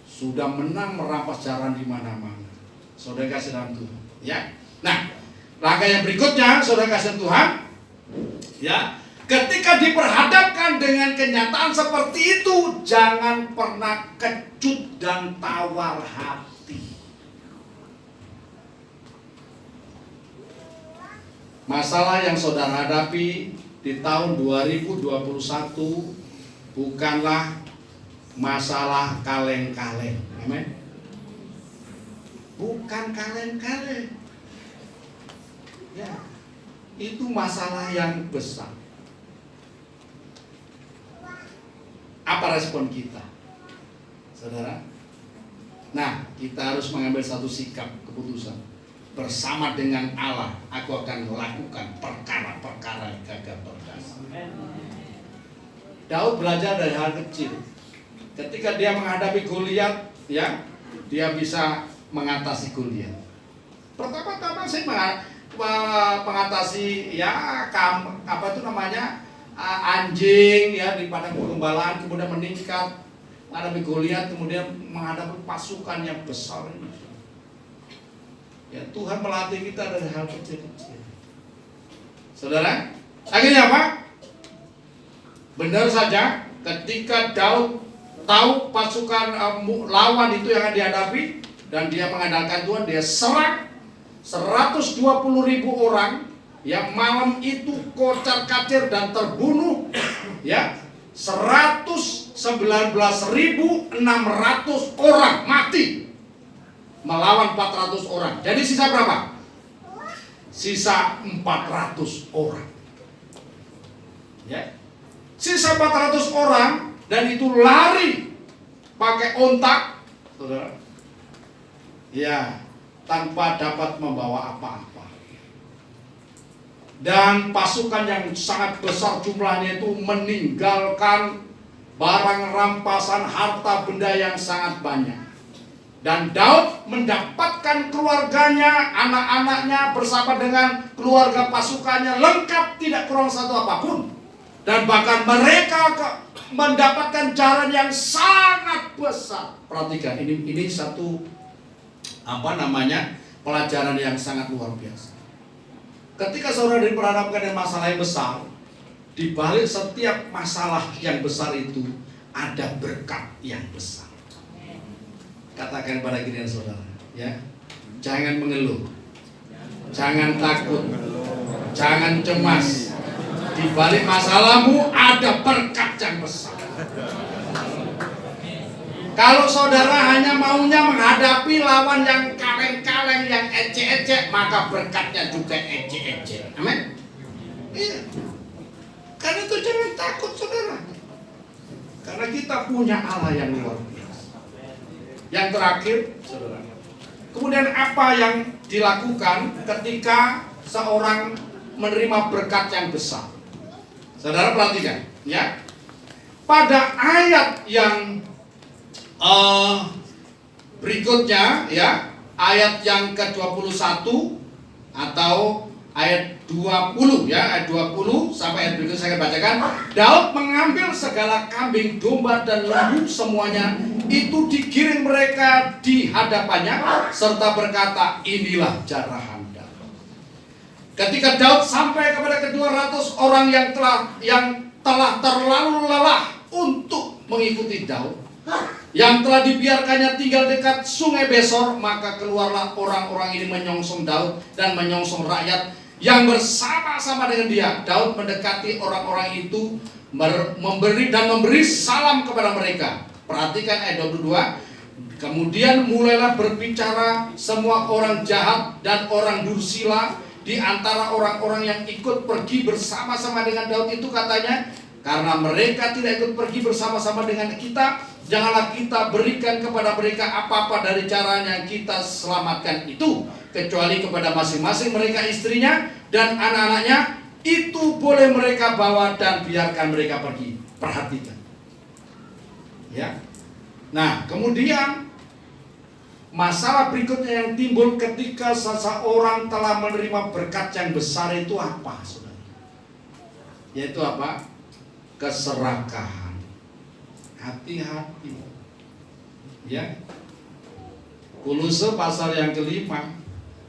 Sudah menang merampas jalan di mana-mana. Saudara kasih dalam Tuhan, ya. Nah, langkah yang berikutnya, saudara kasih Tuhan, ya. Ketika diperhadapkan dengan kenyataan seperti itu, jangan pernah kecut dan tawar hati. Masalah yang saudara hadapi di tahun 2021 bukanlah masalah kaleng-kaleng. Amin. Bukan kaleng-kaleng. Ya, itu masalah yang besar. Apa respon kita, saudara? Nah, kita harus mengambil satu sikap, keputusan. Bersama dengan Allah, aku akan melakukan perkara-perkara yang gagah perkasa. Daud belajar dari hal kecil. Ketika dia menghadapi Goliat, ya, dia bisa mengatasi Goliat. Pertama-tama saya mengatasi, ya, apa itu namanya? Anjing, ya, di padang penggembalaan, kemudian meningkat menghadapi Goliat, kemudian menghadapi pasukan yang besar ini. Ya, Tuhan melatih kita dari hal kecil-kecil. Saudara, akhirnya apa? Benar saja, ketika Daud tahu pasukan lawan itu yang dihadapi dan dia mengandalkan Tuhan, dia serang 120.000 orang. Yang malam itu kocar-kacir dan terbunuh, ya, 119.600 orang mati melawan 400 orang. Jadi sisa berapa? Sisa 400 orang. Ya. Sisa 400 orang, dan itu lari pakai ontak, saudara. Ya, tanpa dapat membawa apa-apa. Dan pasukan yang sangat besar jumlahnya itu meninggalkan barang rampasan, harta benda yang sangat banyak. Dan Daud mendapatkan keluarganya, anak-anaknya bersama dengan keluarga pasukannya lengkap, tidak kurang satu apapun. Dan bahkan mereka mendapatkan jalan yang sangat besar. Perhatikan, ini satu pelajaran yang sangat luar biasa. Ketika saudara diperhadapkan dengan masalah yang besar, di balik setiap masalah yang besar itu ada berkat yang besar. katakan pada giliran saudara, ya, jangan mengeluh, jangan takut, jangan cemas. Di balik masalahmu ada berkat yang besar. Kalau saudara hanya maunya menghadapi lawan yang kaleng-kaleng, yang ecek-ecek, maka berkatnya juga ecek-ecek. Amin. Iya. Karena itu jangan takut saudara. Karena kita punya Allah yang luar biasa. Yang terakhir, saudara. Kemudian apa yang dilakukan ketika seorang menerima berkat yang besar? Saudara perhatikan, ya. Pada ayat yang berikutnya, ya, ayat yang ke-21 atau ayat 20, ya, ayat 20 sampai ayat berikutnya saya akan bacakan. Daud mengambil segala kambing, domba dan lembu semuanya itu digiring mereka di hadapannya serta berkata, inilah jarahan Daud. Ketika Daud sampai kepada ke-200 orang yang telah terlalu lelah untuk mengikuti Daud, yang telah dibiarkannya tinggal dekat sungai Besor, maka keluarlah orang-orang ini menyongsong Daud dan menyongsong rakyat yang bersama-sama dengan dia. Daud mendekati orang-orang itu, memberi salam kepada mereka. Perhatikan ayat 22. Kemudian mulailah berbicara semua orang jahat dan orang dursila di antara orang-orang yang ikut pergi bersama-sama dengan Daud itu, katanya, karena mereka tidak ikut pergi bersama-sama dengan kita, janganlah kita berikan kepada mereka apa-apa dari cara yang kita selamatkan itu, kecuali kepada masing-masing mereka istrinya dan anak-anaknya, itu boleh mereka bawa dan biarkan mereka pergi. Perhatikan, ya. Nah, kemudian masalah berikutnya yang timbul ketika seseorang telah menerima berkat yang besar itu apa, saudara? Yaitu apa? Keserakahan. Hati-hati, ya. Kolose pasal yang kelima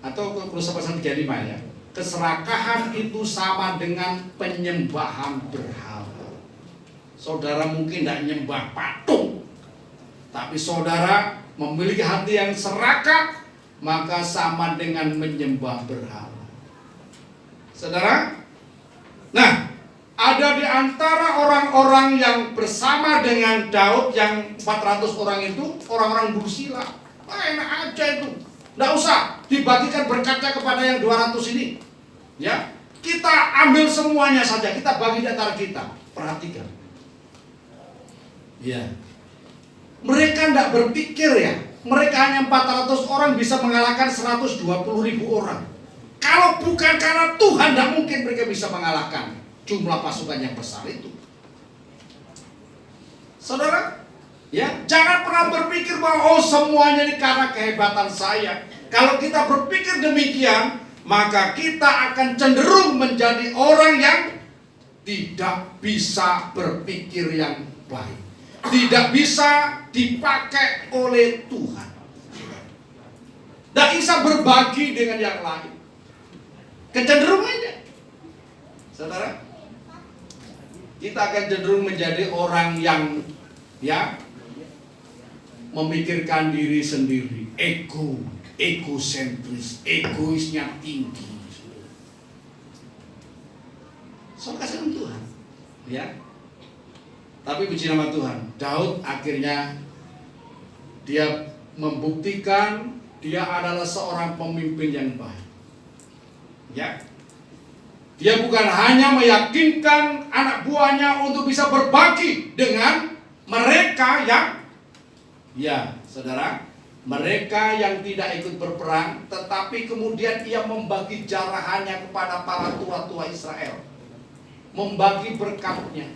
atau Kolose pasal 35, ya. Keserakahan itu sama dengan penyembahan berhala. Saudara mungkin tidak nyembah patung, tapi saudara memiliki hati yang serakah, maka sama dengan menyembah berhala. Saudara, nah, ada di antara orang-orang yang bersama dengan Daud yang 400 orang itu, orang-orang dursila. Enak aja itu, tidak usah dibagikan berkatnya kepada yang 200 ini, ya. Kita ambil semuanya saja, kita bagi di antara kita. Perhatikan, ya. Mereka tidak berpikir, ya, mereka hanya 400 orang bisa mengalahkan 120.000 orang. Kalau bukan karena Tuhan, tidak mungkin mereka bisa mengalahkan jumlah pasukan yang besar itu. Saudara, ya, jangan pernah berpikir bahwa semuanya ini karena kehebatan saya. Kalau kita berpikir demikian, maka kita akan cenderung menjadi orang yang tidak bisa berpikir yang baik, tidak bisa dipakai oleh Tuhan, tidak bisa berbagi dengan yang lain. Kecenderungannya, saudara, kita akan cenderung menjadi orang yang, ya, memikirkan diri sendiri, egosentris, egoisnya tinggi. So, kasih Tuhan, ya. Tapi puji nama Tuhan, Daud akhirnya dia membuktikan dia adalah seorang pemimpin yang baik, ya. Dia bukan hanya meyakinkan anak buahnya untuk bisa berbagi dengan mereka yang, ya, saudara, mereka yang tidak ikut berperang, tetapi kemudian ia membagi jarahannya kepada para tua-tua Israel, membagi berkatnya,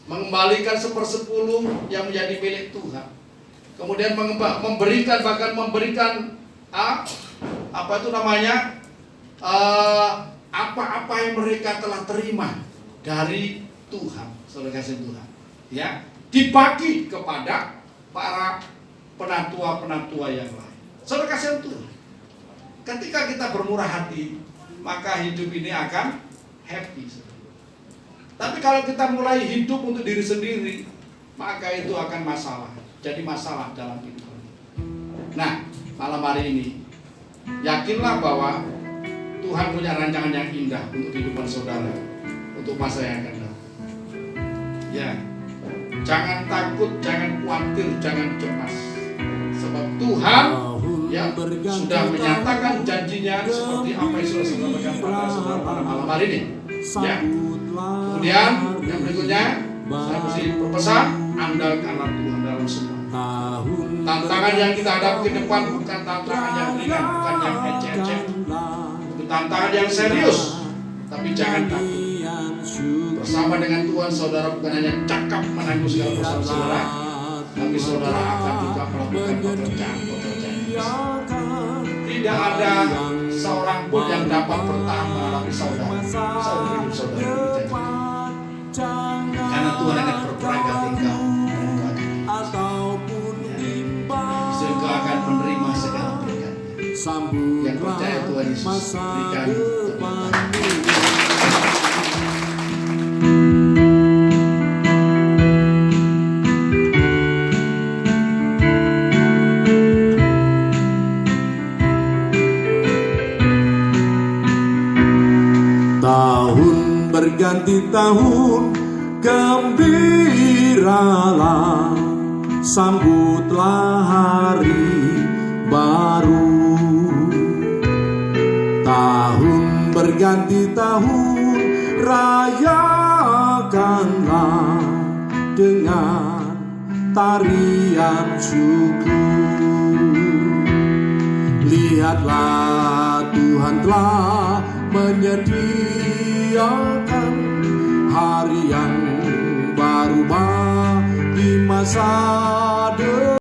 mengembalikan 1/10 yang menjadi milik Tuhan, kemudian memberikan, bahkan memberikan apa itu namanya, apa-apa yang mereka telah terima dari Tuhan, saudara kasih Tuhan, ya, dibagi kepada para penatua-penatua yang lain. Saudara kasih Tuhan, ketika kita bermurah hati, maka hidup ini akan happy. Tapi kalau kita mulai hidup untuk diri sendiri, maka itu akan masalah, jadi masalah dalam hidup. Nah, malam hari ini yakinlah bahwa Tuhan punya rancangan yang indah untuk kehidupan saudara, untuk masa yang akan datang. Ya, jangan takut, jangan khawatir, jangan cemas, sebab Tuhan yang sudah menyatakan janjinya seperti apa yang sudah sampaikan pada saudara pada malam hari ini. Ya. Kemudian yang berikutnya saya mesti berpesan, andalkanlah Tuhan dalam semua. Tantangan yang kita hadapi ke depan bukan tantangan yang ringan, bukan yang eceh-eceh, itu tantangan yang serius. Tapi jangan takut. Bersama dengan Tuhan, saudara bukan hanya cakap menanggung segala persoalan saudara, tapi saudara akan juga melakukan pekerjaan-pekerjaan. Tidak ada seorang pun yang dapat bertahan menghadapi saudara hidup saudara ini. Karena Tuhan akan berperangkat engkau dan engkau akan menerima segala berkat. Yang percaya Tuhan Yesus berikan tahun berganti tahun, gembiralah, sambutlah hari baru. Tahun berganti tahun, rayakanlah dengan tarian syukur. Lihatlah, Tuhan telah menyediakan hari yang baru bagi masa depan.